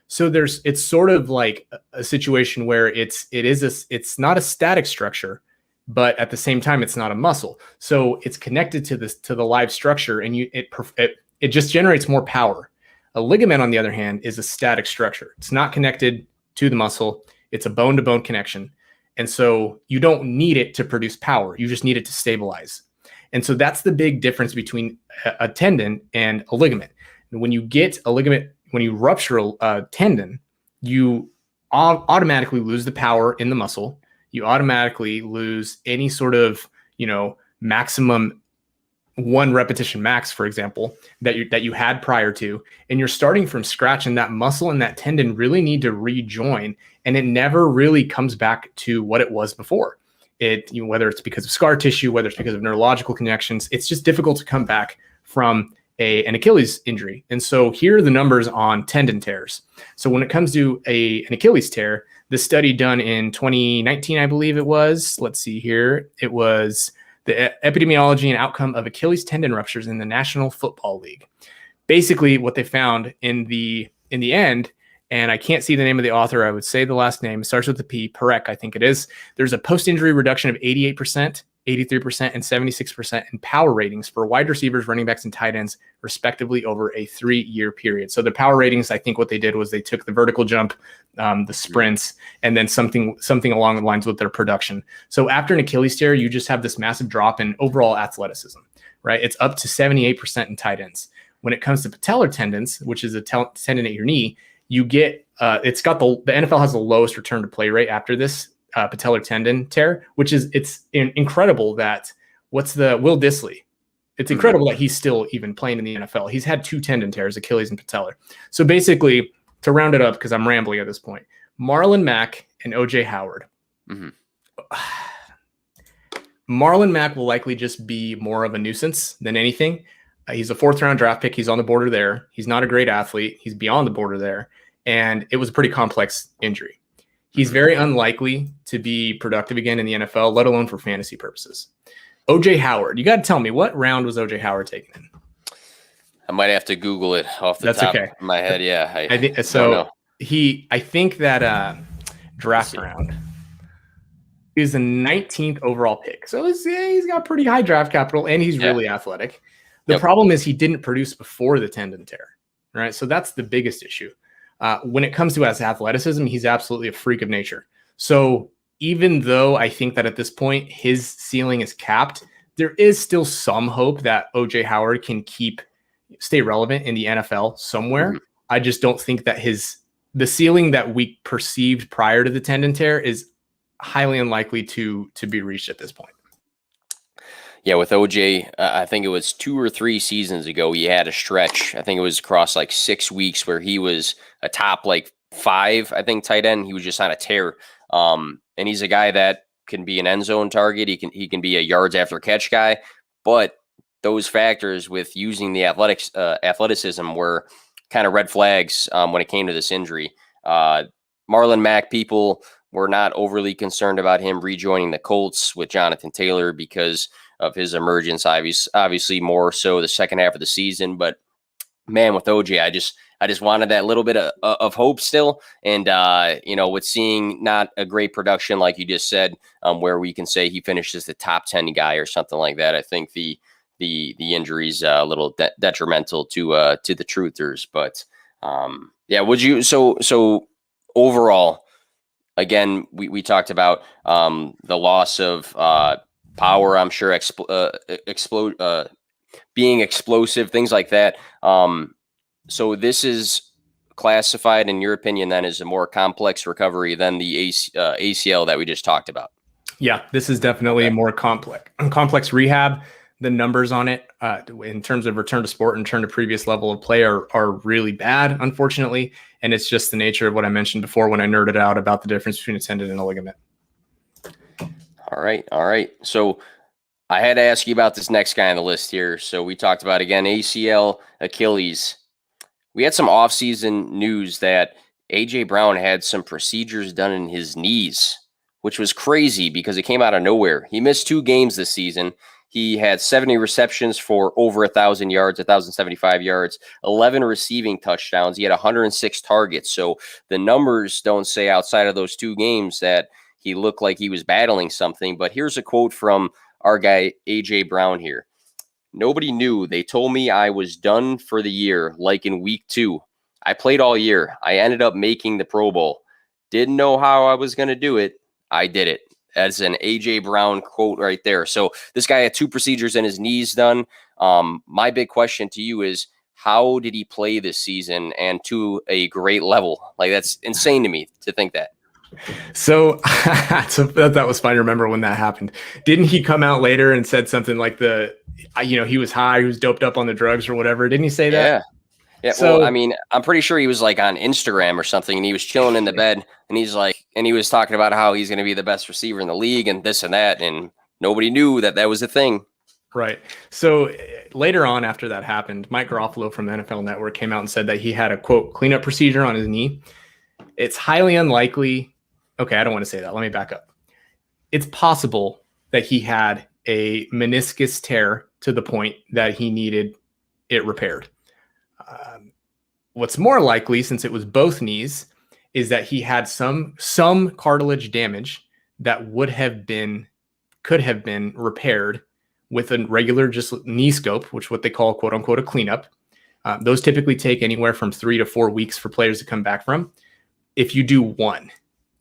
S2: So it's sort of like a situation where it's not a static structure, but at the same time, it's not a muscle. So it's connected to the live structure, and it just generates more power. A ligament, on the other hand, is a static structure. It's not connected to the muscle. It's a bone-to-bone connection. And so you don't need it to produce power. You just need it to stabilize. And so that's the big difference between a tendon and a ligament. And when you get a ligament, when you rupture a tendon, you automatically lose the power in the muscle. You automatically lose any sort of, maximum 1 repetition max, for example, that you had prior to, and you're starting from scratch, and that muscle and that tendon really need to rejoin, and it never really comes back to what it was before. Whether it's because of scar tissue, whether it's because of neurological connections, it's just difficult to come back from an Achilles injury. And so here are the numbers on tendon tears. So when it comes to an Achilles tear, the study done in 2019, I believe it was, let's see here, it was the epidemiology and outcome of Achilles tendon ruptures in the National Football League. Basically, what they found in the end, and I can't see the name of the author, I would say the last name, it starts with a P, Perek, I think it is. There's a post-injury reduction of 88%, 83%, and 76% in power ratings for wide receivers, running backs, and tight ends, respectively, over a 3-year period. So the power ratings, I think what they did was they took the vertical jump, the sprints, and then something along the lines with their production. So after an Achilles tear, you just have this massive drop in overall athleticism, right? It's up to 78% in tight ends. When it comes to patellar tendons, which is a tendon at your knee, you get it's got the NFL has the lowest return to play rate after this patellar tendon tear, which is incredible that Will Dissly. It's incredible that he's still even playing in the NFL. He's had 2 tendon tears, Achilles and patellar. So basically, to round it up, because I'm rambling at this point, Marlon Mack and OJ Howard. Mm-hmm. Marlon Mack will likely just be more of a nuisance than anything. He's a 4th-round draft pick. He's on the border there. He's not a great athlete. He's beyond the border there. And it was a pretty complex injury. He's very unlikely to be productive again in the NFL, let alone for fantasy purposes. OJ Howard, you got to tell me, what round was OJ Howard taken in?
S1: I might have to Google it off the top of my head. Yeah.
S2: I think so. I think that draft round is the 19th overall pick. So he's got pretty high draft capital, and he's really athletic. The problem is he didn't produce before the tendon tear, right? So that's the biggest issue. When it comes to his athleticism, he's absolutely a freak of nature. So even though I think that at this point his ceiling is capped, there is still some hope that OJ Howard can stay relevant in the NFL somewhere. Mm-hmm. I just don't think that the ceiling that we perceived prior to the tendon tear is highly unlikely to be reached at this point.
S1: Yeah, with OJ, I think it was 2 or 3 seasons ago, he had a stretch. I think it was across like 6 weeks where he was a top 5, I think, tight end. He was just on a tear. And he's a guy that can be an end zone target. He can be a yards after catch guy. But those factors with using the athleticism were kind of red flags when it came to this injury. Marlon Mack, people were not overly concerned about him rejoining the Colts with Jonathan Taylor because of his emergence, obviously more so the second half of the season. But man, with OJ, I just wanted that little bit of hope still. And, with seeing not a great production, like you just said, where we can say he finishes the top 10 guy or something like that, I think the injury's a little detrimental to the truthers. But would you, so overall, again, we talked about the loss of power, I'm sure, being explosive, things like that. So this is classified, in your opinion, then as a more complex recovery than the ACL that we just talked about.
S2: Yeah, this is definitely more complex rehab. The numbers on it in terms of return to sport and return to previous level of play are really bad, unfortunately. And it's just the nature of what I mentioned before when I nerded out about the difference between a tendon and a ligament.
S1: All right. So I had to ask you about this next guy on the list here. So we talked about, again, ACL, Achilles. We had some offseason news that A.J. Brown had some procedures done in his knees, which was crazy because it came out of nowhere. He missed 2 games this season. He had 70 receptions for over 1,000 yards, 1,075 yards, 11 receiving touchdowns. He had 106 targets. So the numbers don't say outside of those 2 games that he looked like he was battling something. But here's a quote from our guy, A.J. Brown here. Nobody knew. They told me I was done for the year, like in week 2. I played all year. I ended up making the Pro Bowl. Didn't know how I was going to do it. I did it. That's an A.J. Brown quote right there. So this guy had 2 procedures in his knees done. My big question to you is, how did he play this season and to a great level? Like, that's insane to me to think that.
S2: So that was fun to remember when that happened. Didn't he come out later and said something like he was high, he was doped up on the drugs or whatever? Didn't he say that?
S1: Yeah. So, well, I mean, I'm pretty sure he was like on Instagram or something, and he was chilling in the bed, and he was talking about how he's going to be the best receiver in the league and this and that, and nobody knew that was a thing.
S2: Right. So later on, after that happened, Mike Garofalo from the NFL Network came out and said that he had a, quote, cleanup procedure on his knee. It's highly unlikely. Okay, I don't want to say that. Let me back up. It's possible that he had a meniscus tear to the point that he needed it repaired. What's more likely, since it was both knees, is that he had some cartilage damage that could have been repaired with a regular just knee scope, which what they call, quote unquote, a cleanup. Those typically take anywhere from 3 to 4 weeks for players to come back from. If you do one,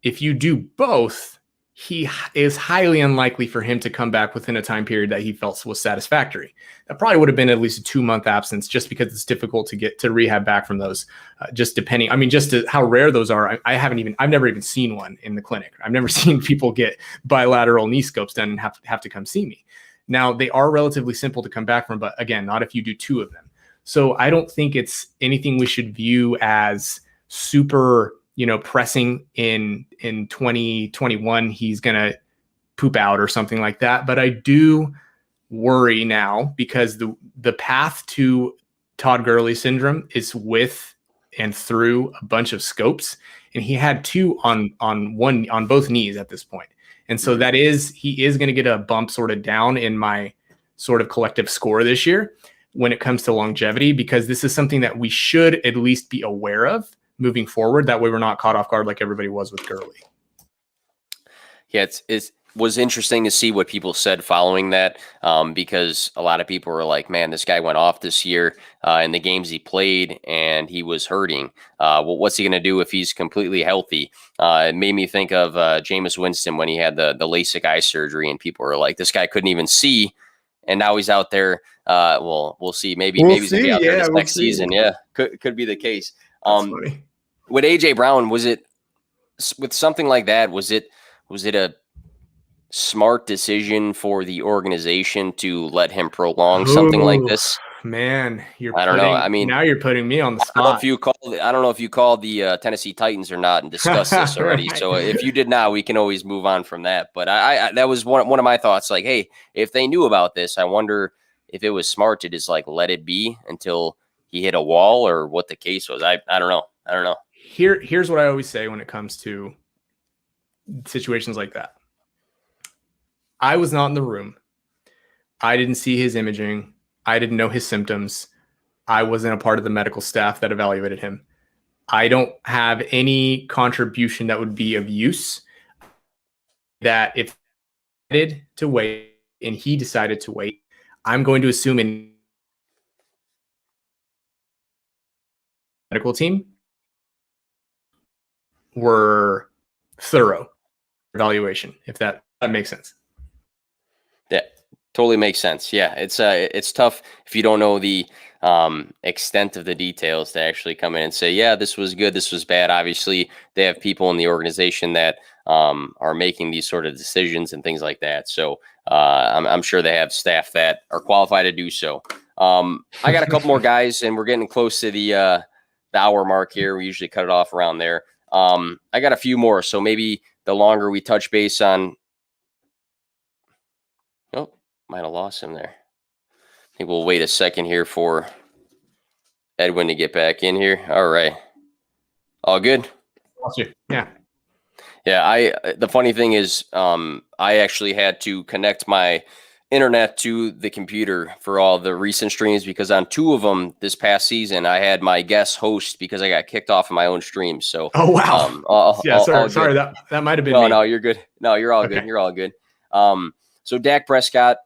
S2: if you do both, he is highly unlikely for him to come back within a time period that he felt was satisfactory. That probably would have been at least a 2-month absence, just because it's difficult to get to rehab back from those. Just depending, I mean, just to how rare those are. I've never even seen one in the clinic. I've never seen people get bilateral knee scopes done and have to come see me. Now, they are relatively simple to come back from, but again, not if you do 2 of them. So I don't think it's anything we should view as super, pressing in 2021, he's going to poop out or something like that. But I do worry now because the path to Todd Gurley syndrome is with and through a bunch of scopes. And he had 2 on both knees at this point. And so he is going to get a bump sort of down in my sort of collective score this year when it comes to longevity, because this is something that we should at least be aware of moving forward. That way we're not caught off guard like everybody was with Gurley.
S1: Yeah, it was interesting to see what people said following that, because a lot of people were like, man, this guy went off this year in the games he played and he was hurting. Well, what's he going to do if he's completely healthy? It made me think of Jameis Winston when he had the LASIK eye surgery, and people were like, this guy couldn't even see. And now he's out there. Well, we'll see. Maybe he's going to be out there this next season. Yeah, could be the case.
S2: Funny.
S1: With A.J. Brown, was it with something like that? Was it a smart decision for the organization to let him prolong something like this?
S2: Man,
S1: I don't know. I mean,
S2: now you're putting me on the spot.
S1: I don't know if you called the Tennessee Titans or not and discussed this already. Right. So if you did not, we can always move on from that. But I that was one of my thoughts. Like, hey, if they knew about this, I wonder if it was smart to just like let it be until he hit a wall, or what the case was. I don't know.
S2: Here's what I always say when it comes to situations like that. I was not in the room. I didn't see his imaging. I didn't know his symptoms. I wasn't a part of the medical staff that evaluated him. I don't have any contribution that would be of use. That if he decided to wait and he decided to wait, I'm going to assume in medical team were thorough evaluation, if that makes sense.
S1: Yeah, Totally makes sense. Yeah, it's tough if you don't know the extent of the details to actually come in and say, yeah, this was good, this was bad. Obviously, they have people in the organization that are making these sort of decisions and things like that. So I'm sure they have staff that are qualified to do so. I got a couple more guys, and we're getting close to the hour mark here. We usually cut it off around there. I got a few more, so maybe the longer we touch base on. Oh, might have lost him there. I think we'll wait a second here for Edwin to get back in here. All right. All good?
S2: Lost you. Yeah.
S1: Yeah, the funny thing is I actually had to connect my internet to the computer for all the recent streams because on 2 of them this past season I had my guest host because I got kicked off of my own streams. So
S2: oh wow. Sorry that might have been me.
S1: No, you're good. No, you're all good. You're all good. So Dak Prescott,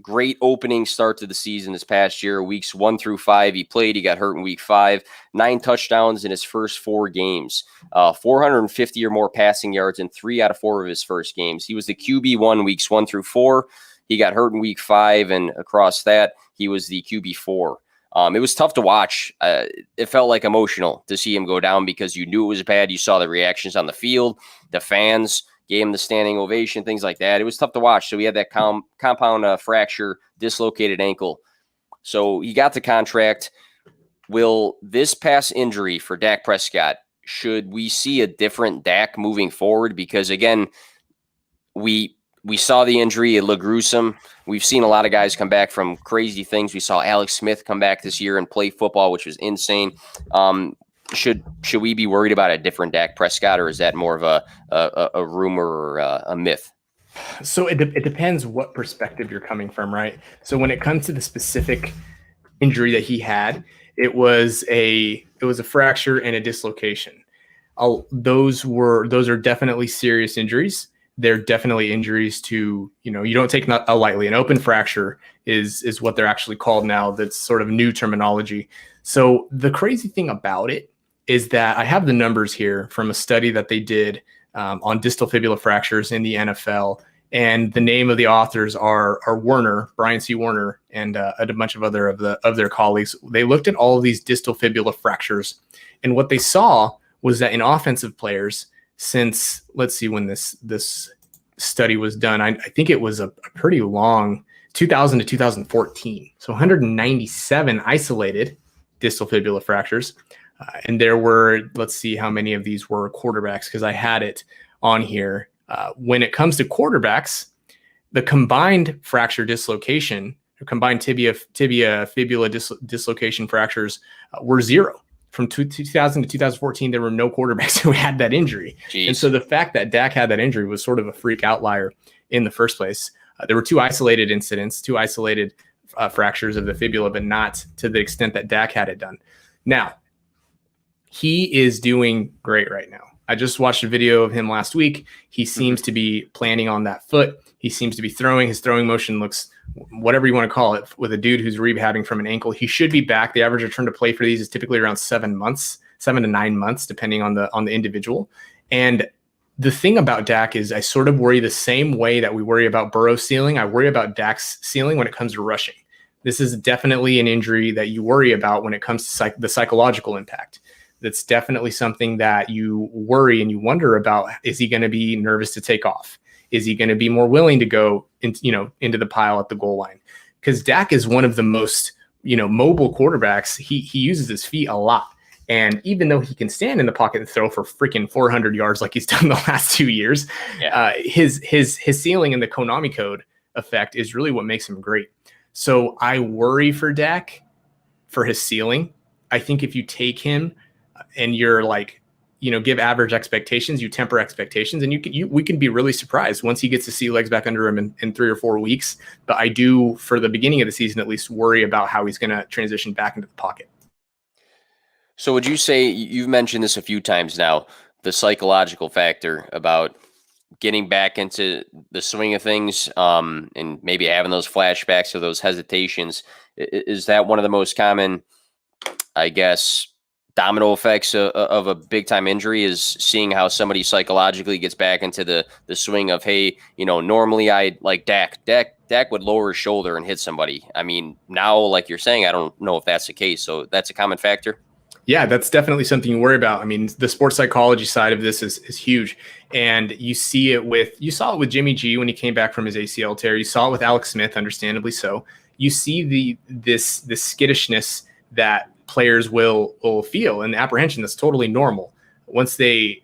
S1: great opening start to the season this past year. Weeks 1 through 5, he played. He got hurt in week 5. 9 touchdowns in his first 4 games. 450 or more passing yards in 3 out of 4 of his first games. He was the QB1 weeks 1 through 4. He got hurt in week 5, and across that, he was the QB4. It was tough to watch. It felt like emotional to see him go down because you knew it was bad. You saw the reactions on the field, the fans gave him the standing ovation, things like that. It was tough to watch. So he had that compound fracture, dislocated ankle. So he got the contract. Will this past injury for Dak Prescott, should we see a different Dak moving forward? Because, again, we saw the injury. It looked gruesome. We've seen a lot of guys come back from crazy things. We saw Alex Smith come back this year and play football, which was insane. Should we be worried about a different Dak Prescott, or is that more of a rumor or a myth?
S2: So it depends what perspective you're coming from, right? So when it comes to the specific injury that he had, it was a fracture and a dislocation. Those are definitely serious injuries. They're definitely injuries to, you don't take a lightly. An open fracture is what they're actually called now. That's sort of new terminology. So the crazy thing about it is that I have the numbers here from a study that they did on distal fibula fractures in the NFL. And the name of the authors are Werner, Brian C. Werner, and a bunch of other of their colleagues. They looked at all of these distal fibula fractures. And what they saw was that in offensive players, since, let's see when this study was done, I think it was a pretty long 2000 to 2014. So 197 isolated distal fibula fractures. And there were, let's see how many of these were quarterbacks, because I had it on here. When it comes to quarterbacks, the combined fracture dislocation, or combined tibia fibula dislocation fractures were 0. From 2000 to 2014, there were no quarterbacks who had that injury. Jeez. And so the fact that Dak had that injury was sort of a freak outlier in the first place. There were 2 isolated incidents, 2 isolated fractures of the fibula, but not to the extent that Dak had it done. Now, he is doing great right now. I just watched a video of him last week. He seems to be planning on that foot. He seems to be throwing. His throwing motion looks, whatever you want to call it, with a dude who's rehabbing from an ankle. He should be back. The average return to play for these is typically around 7 to 9 months, depending on the individual. And the thing about Dak is I sort of worry the same way that we worry about Burrow's ceiling. I worry about Dak's ceiling when it comes to rushing. This is definitely an injury that you worry about when it comes to the psychological impact. That's definitely something that you worry and you wonder about. Is he going to be nervous to take off? Is he going to be more willing to go into the pile at the goal line? Because Dak is one of the most, mobile quarterbacks. He uses his feet a lot. And even though he can stand in the pocket and throw for freaking 400 yards like he's done the last 2 years, his ceiling and the Konami code effect is really what makes him great. So I worry for Dak for his ceiling. I think if you take him and you're like, give average expectations, you temper expectations, and we can be really surprised once he gets to see legs back under him in 3 or 4 weeks. But I do, for the beginning of the season, at least worry about how he's going to transition back into the pocket.
S1: So would you say, you've mentioned this a few times now, the psychological factor about getting back into the swing of things and maybe having those flashbacks or those hesitations, is that one of the most common, I guess, domino effects of a big time injury, is seeing how somebody psychologically gets back into the swing of, hey, normally I like Dak Dak would lower his shoulder and hit somebody. I mean, now, like you're saying, I don't know if that's the case. So that's a common factor.
S2: Yeah, that's definitely something you worry about. I mean, the sports psychology side of this is huge. And you saw it with Jimmy G when he came back from his ACL tear. You saw it with Alex Smith, understandably so. You see this skittishness that players will feel, and the apprehension that's totally normal. Once they,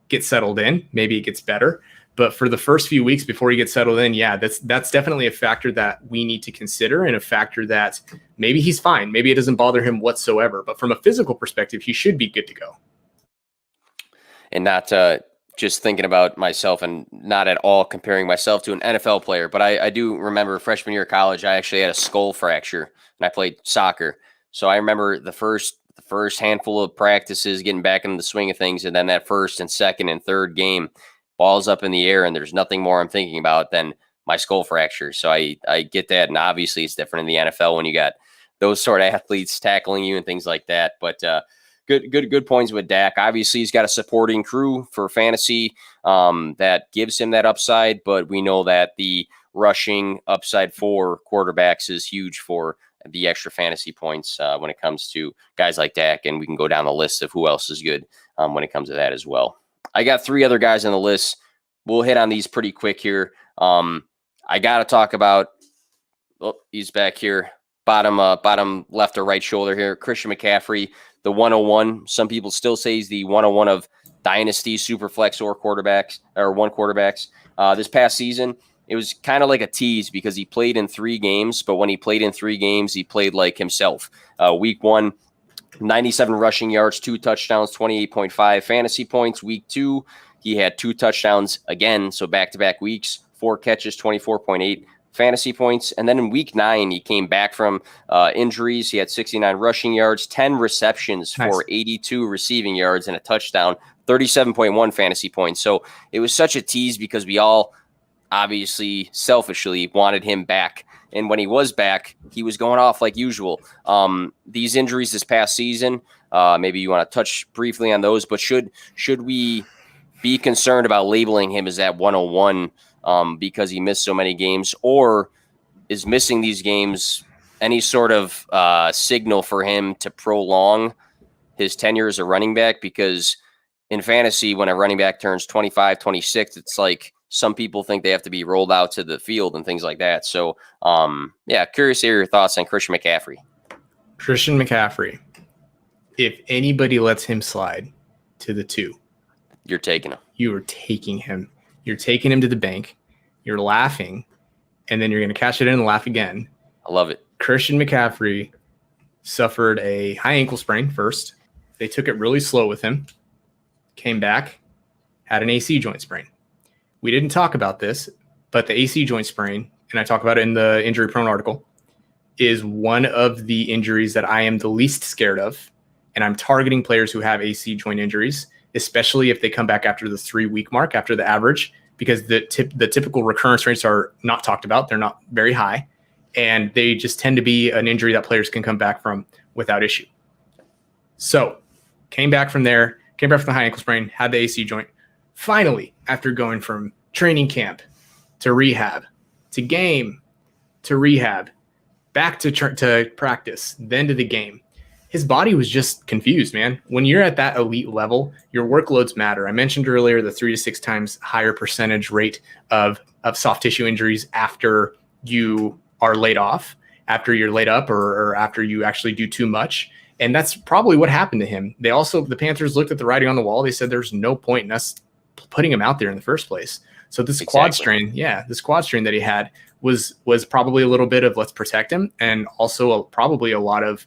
S2: get settled in, maybe it gets better. But for the first few weeks before he gets settled in, yeah, that's definitely a factor that we need to consider, and a factor that maybe he's fine. Maybe it doesn't bother him whatsoever. But from a physical perspective, he should be good to go.
S1: And not just thinking about myself and not at all comparing myself to an NFL player. But I do remember freshman year of college, I actually had a skull fracture, and I played soccer. So I remember the first handful of practices, getting back into the swing of things, and then that first and second and third game, ball's up in the air, and there's nothing more I'm thinking about than my skull fracture. So I get that, and obviously it's different in the NFL when you got those sort of athletes tackling you and things like that. But good points with Dak. Obviously, he's got a supporting crew for fantasy that gives him that upside, but we know that the rushing upside for quarterbacks is huge for the extra fantasy points when it comes to guys like Dak, and we can go down the list of who else is good when it comes to that as well. I got 3 other guys on the list. We'll hit on these pretty quick here. I got to talk about, he's back here, bottom left or right shoulder here, Christian McCaffrey, the 101. Some people still say he's the 101 of dynasty, superflex, or quarterbacks. This past season, it was kind of like a tease because he played in 3 games, but when he played in 3 games, he played like himself. Week 1, 97 rushing yards, 2 touchdowns, 28.5 fantasy points. Week 2, he had 2 touchdowns again, so back-to-back weeks, 4 catches, 24.8 fantasy points. And then in week 9, he came back from injuries. He had 69 rushing yards, 10 receptions for 82 receiving yards and a touchdown, 37.1 fantasy points. So it was such a tease because we all obviously selfishly wanted him back. And when he was back, he was going off like usual. These injuries this past season, maybe you want to touch briefly on those, but should we be concerned about labeling him as that 101 because he missed so many games, or is missing these games any sort of signal for him to prolong his tenure as a running back? Because in fantasy, when a running back turns 25, 26, it's like some people think they have to be rolled out to the field and things like that. So, curious to hear your thoughts on Christian McCaffrey.
S2: Christian McCaffrey, if anybody lets him slide to the 2,
S1: you're taking him.
S2: You are taking him. You're taking him to the bank. You're laughing, and then you're going to cash it in and laugh again.
S1: I love it.
S2: Christian McCaffrey suffered a high ankle sprain first. They took it really slow with him. Came back, had an AC joint sprain. We didn't talk about this, but the AC joint sprain, and I talk about it in the injury prone article, is one of the injuries that I am the least scared of. And I'm targeting players who have AC joint injuries, especially if they come back after the 3-week mark, after the average, because the typical recurrence rates are not talked about. They're not very high, and they just tend to be an injury that players can come back from without issue. So came back from the high ankle sprain, had the AC joint. Finally, after going from training camp to rehab to game to rehab, back to practice, then to the game, his body was just confused, man. When you're at that elite level, your workloads matter. I mentioned earlier the 3 to 6 times higher percentage rate of soft tissue injuries after you are laid off, after you're laid up, or after you actually do too much. And that's probably what happened to him. The Panthers looked at the writing on the wall. They said there's no point in us putting him out there in the first place. So this quad strain that he had was probably a little bit of let's protect him, and also probably a lot of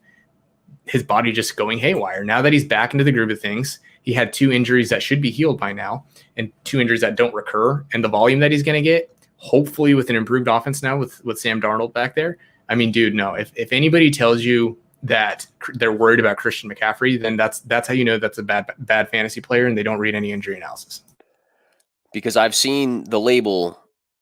S2: his body just going haywire. Now that he's back into the groove of things, he had 2 injuries that should be healed by now, and 2 injuries that don't recur, and the volume that he's going to get, hopefully with an improved offense now with Sam Darnold back there. I mean, dude, no, if anybody tells you that they're worried about Christian McCaffrey, then that's how you know that's a bad fantasy player, and they don't read any injury analysis.
S1: Because I've seen the label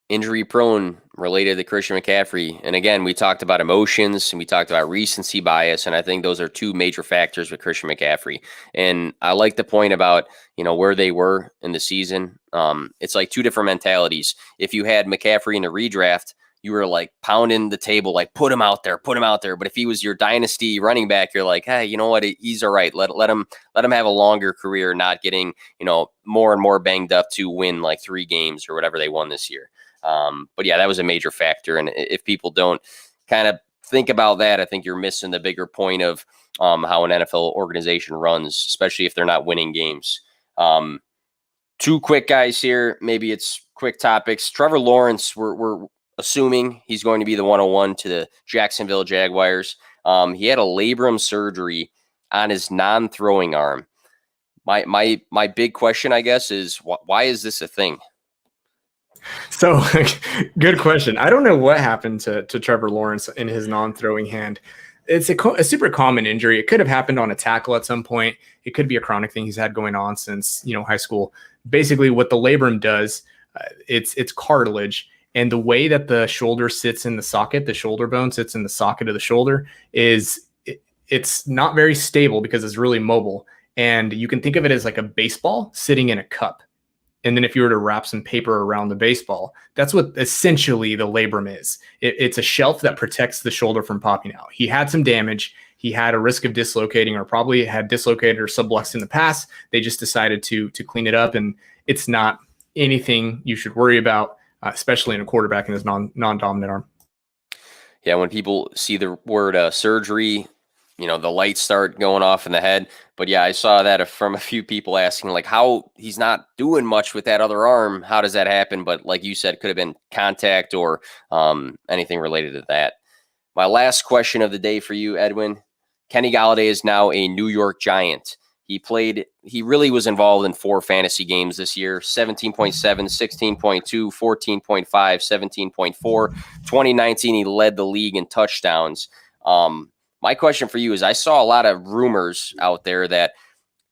S1: injury prone related to Christian McCaffrey. And again, we talked about emotions and we talked about recency bias. And I think those are 2 major factors with Christian McCaffrey. And I like the point about, where they were in the season. It's like 2 different mentalities. If you had McCaffrey in a redraft, you were like pounding the table, like put him out there, put him out there. But if he was your dynasty running back, you're like, hey, you know what? He's all right. Let him have a longer career, not getting, more and more banged up to win like 3 games or whatever they won this year. But yeah, that was a major factor. And if people don't kind of think about that, I think you're missing the bigger point of how an NFL organization runs, especially if they're not winning games. 2 quick guys here. Maybe it's quick topics. Trevor Lawrence, we're assuming he's going to be the 101 to the Jacksonville Jaguars. He had a labrum surgery on his non-throwing arm. My big question, I guess, is why is this a thing?
S2: So good question. I don't know what happened to Trevor Lawrence in his non-throwing hand. It's a super common injury. It could have happened on a tackle at some point. It could be a chronic thing he's had going on since, high school. Basically what the labrum does, it's cartilage. And the way that the shoulder sits in the socket, the shoulder bone sits in the socket of the shoulder, it's not very stable because it's really mobile. And you can think of it as like a baseball sitting in a cup. And then if you were to wrap some paper around the baseball, that's what essentially the labrum is. It's a shelf that protects the shoulder from popping out. He had some damage. He had a risk of dislocating, or probably had dislocated or subluxed in the past. They just decided to clean it up. And it's not anything you should worry about, especially in a quarterback in his non-dominant arm.
S1: Yeah, when people see the word surgery, the lights start going off in the head. But yeah, I saw that from a few people asking, like, how he's not doing much with that other arm. How does that happen? But like you said, could have been contact or anything related to that. My last question of the day for you, Edwin. Kenny Golladay is now a New York Giant. He really was involved in 4 fantasy games this year: 17.7, 16.2, 14.5, 17.4. 2019, he led the league in touchdowns. My question for you is, I saw a lot of rumors out there that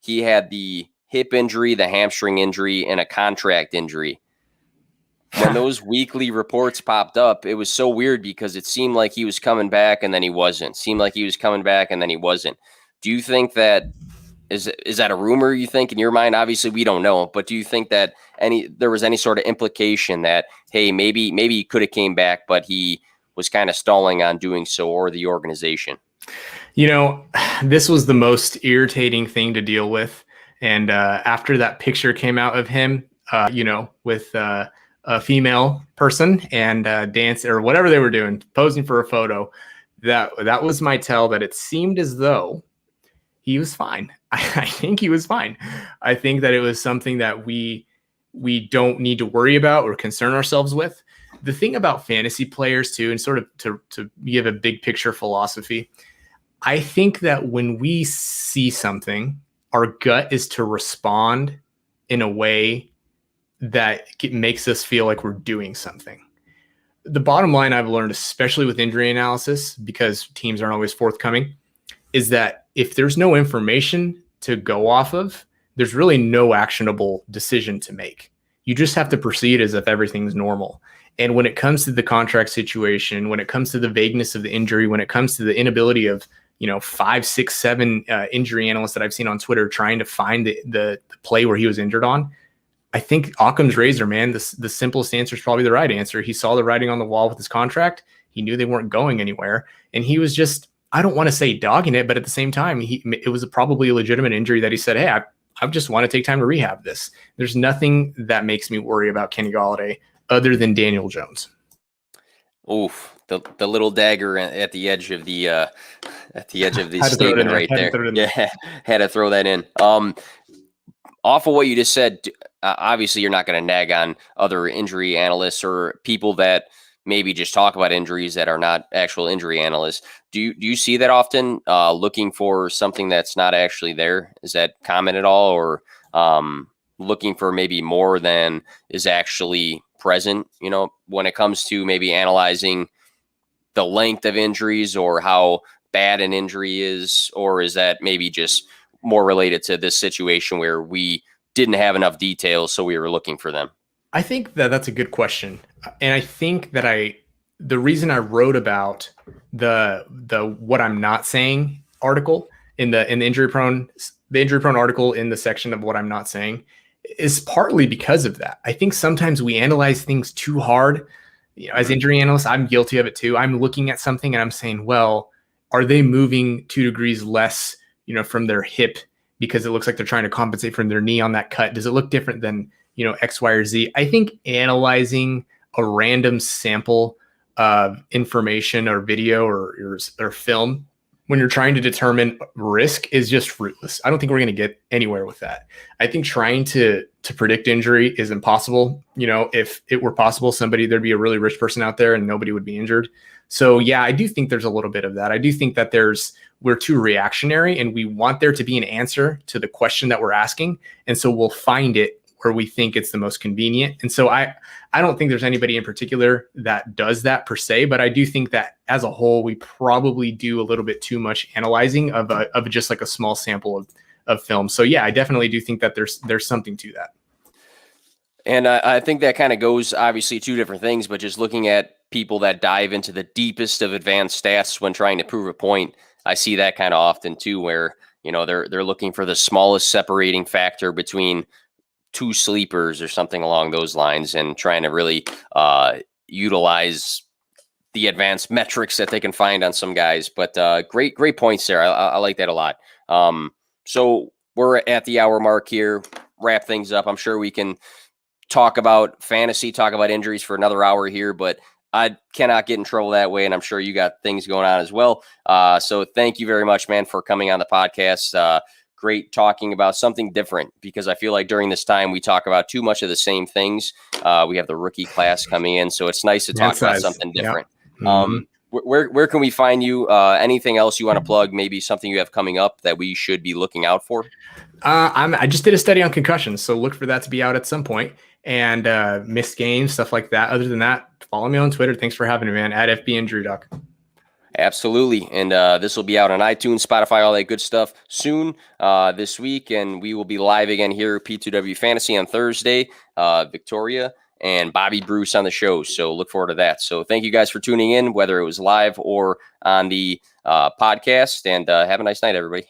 S1: he had the hip injury, the hamstring injury, and a contract injury. When those weekly reports popped up, it was so weird because it seemed like he was coming back and then he wasn't. Seemed like he was coming back and then he wasn't. Do you think that is that a rumor, you think, in your mind? Obviously, we don't know, but do you think that there was any sort of implication that, hey, maybe he could have came back, but he was kind of stalling on doing so, or the organization?
S2: This was the most irritating thing to deal with. And after that picture came out of him, with a female person and dance or whatever they were doing, posing for a photo, that was my tell that it seemed as though he was fine. I think he was fine. I think that it was something that we don't need to worry about or concern ourselves with. The thing about fantasy players too, and sort of to give a big picture philosophy, I think that when we see something, our gut is to respond in a way that makes us feel like we're doing something. The bottom line I've learned, especially with injury analysis, because teams aren't always forthcoming, is that if there's no information to go off of, there's really no actionable decision to make. You just have to proceed as if everything's normal. And when it comes to the contract situation, when it comes to the vagueness of the injury, when it comes to the inability of 5, 6, 7 injury analysts that I've seen on Twitter trying to find the play where he was injured on, I think Occam's razor, man, the simplest answer is probably the right answer. He saw the writing on the wall with his contract. He knew they weren't going anywhere. And he was just, I don't want to say dogging it, but at the same time, it was probably a legitimate injury that he said, hey, I just want to take time to rehab this. There's nothing that makes me worry about Kenny Golladay other than Daniel Jones.
S1: Oof, the little dagger at the edge of the statement right there. Yeah, had to throw that in. Off of what you just said, obviously you're not going to nag on other injury analysts or people that maybe just talk about injuries that are not actual injury analysts. Do you see that often, looking for something that's not actually there? Is that common at all, or looking for maybe more than is actually present, when it comes to maybe analyzing the length of injuries or how bad an injury is? Or is that maybe just more related to this situation where we didn't have enough details, so we were looking for them?
S2: I think that that's a good question. And I think that the reason I wrote about the what I'm not saying article in the injury prone article in the section of what I'm not saying is partly because of that. I think sometimes we analyze things too hard. as injury analysts, I'm guilty of it too. I'm looking at something and I'm saying, well, are they moving 2 degrees less, from their hip because it looks like they're trying to compensate from their knee on that cut? Does it look different than, X, Y, or Z? I think analyzing a random sample of information or video or film when you're trying to determine risk is just fruitless. I don't think we're going to get anywhere with that. I think trying to predict injury is impossible. If it were possible, there'd be a really rich person out there and nobody would be injured. So yeah, I do think there's a little bit of that. I do think that we're too reactionary and we want there to be an answer to the question that we're asking. And so we'll find it where we think it's the most convenient. And so I don't think there's anybody in particular that does that per se, but I do think that as a whole, we probably do a little bit too much analyzing of just like a small sample of film. So yeah, I definitely do think that there's something to that.
S1: And I think that kind of goes obviously 2 different things, but just looking at people that dive into the deepest of advanced stats when trying to prove a point, I see that kind of often too, where, they're looking for the smallest separating factor between 2 sleepers or something along those lines and trying to really utilize the advanced metrics that they can find on some guys. But great points there. I like that a lot. So we're at the hour mark here. Wrap things up. I'm sure we can talk about fantasy, talk about injuries for another hour here, but I cannot get in trouble that way. And I'm sure you got things going on as well. So thank you very much, man, for coming on the podcast. Great talking about something different, because I feel like during this time we talk about too much of the same things. We have the rookie class coming in, so it's nice to talk about something different. Yeah. Where can we find you? Anything else you want to plug? Maybe something you have coming up that we should be looking out for?
S2: I just did a study on concussions, so look for that to be out at some point, and missed games, stuff like that. Other than that, follow me on Twitter. Thanks for having me, man. At FBInjuryDoc.
S1: Absolutely. And this will be out on iTunes, Spotify, all that good stuff soon this week. And we will be live again here at P2W Fantasy on Thursday. Victoria and Bobby Bruce on the show. So look forward to that. So thank you guys for tuning in, whether it was live or on the podcast. And have a nice night, everybody.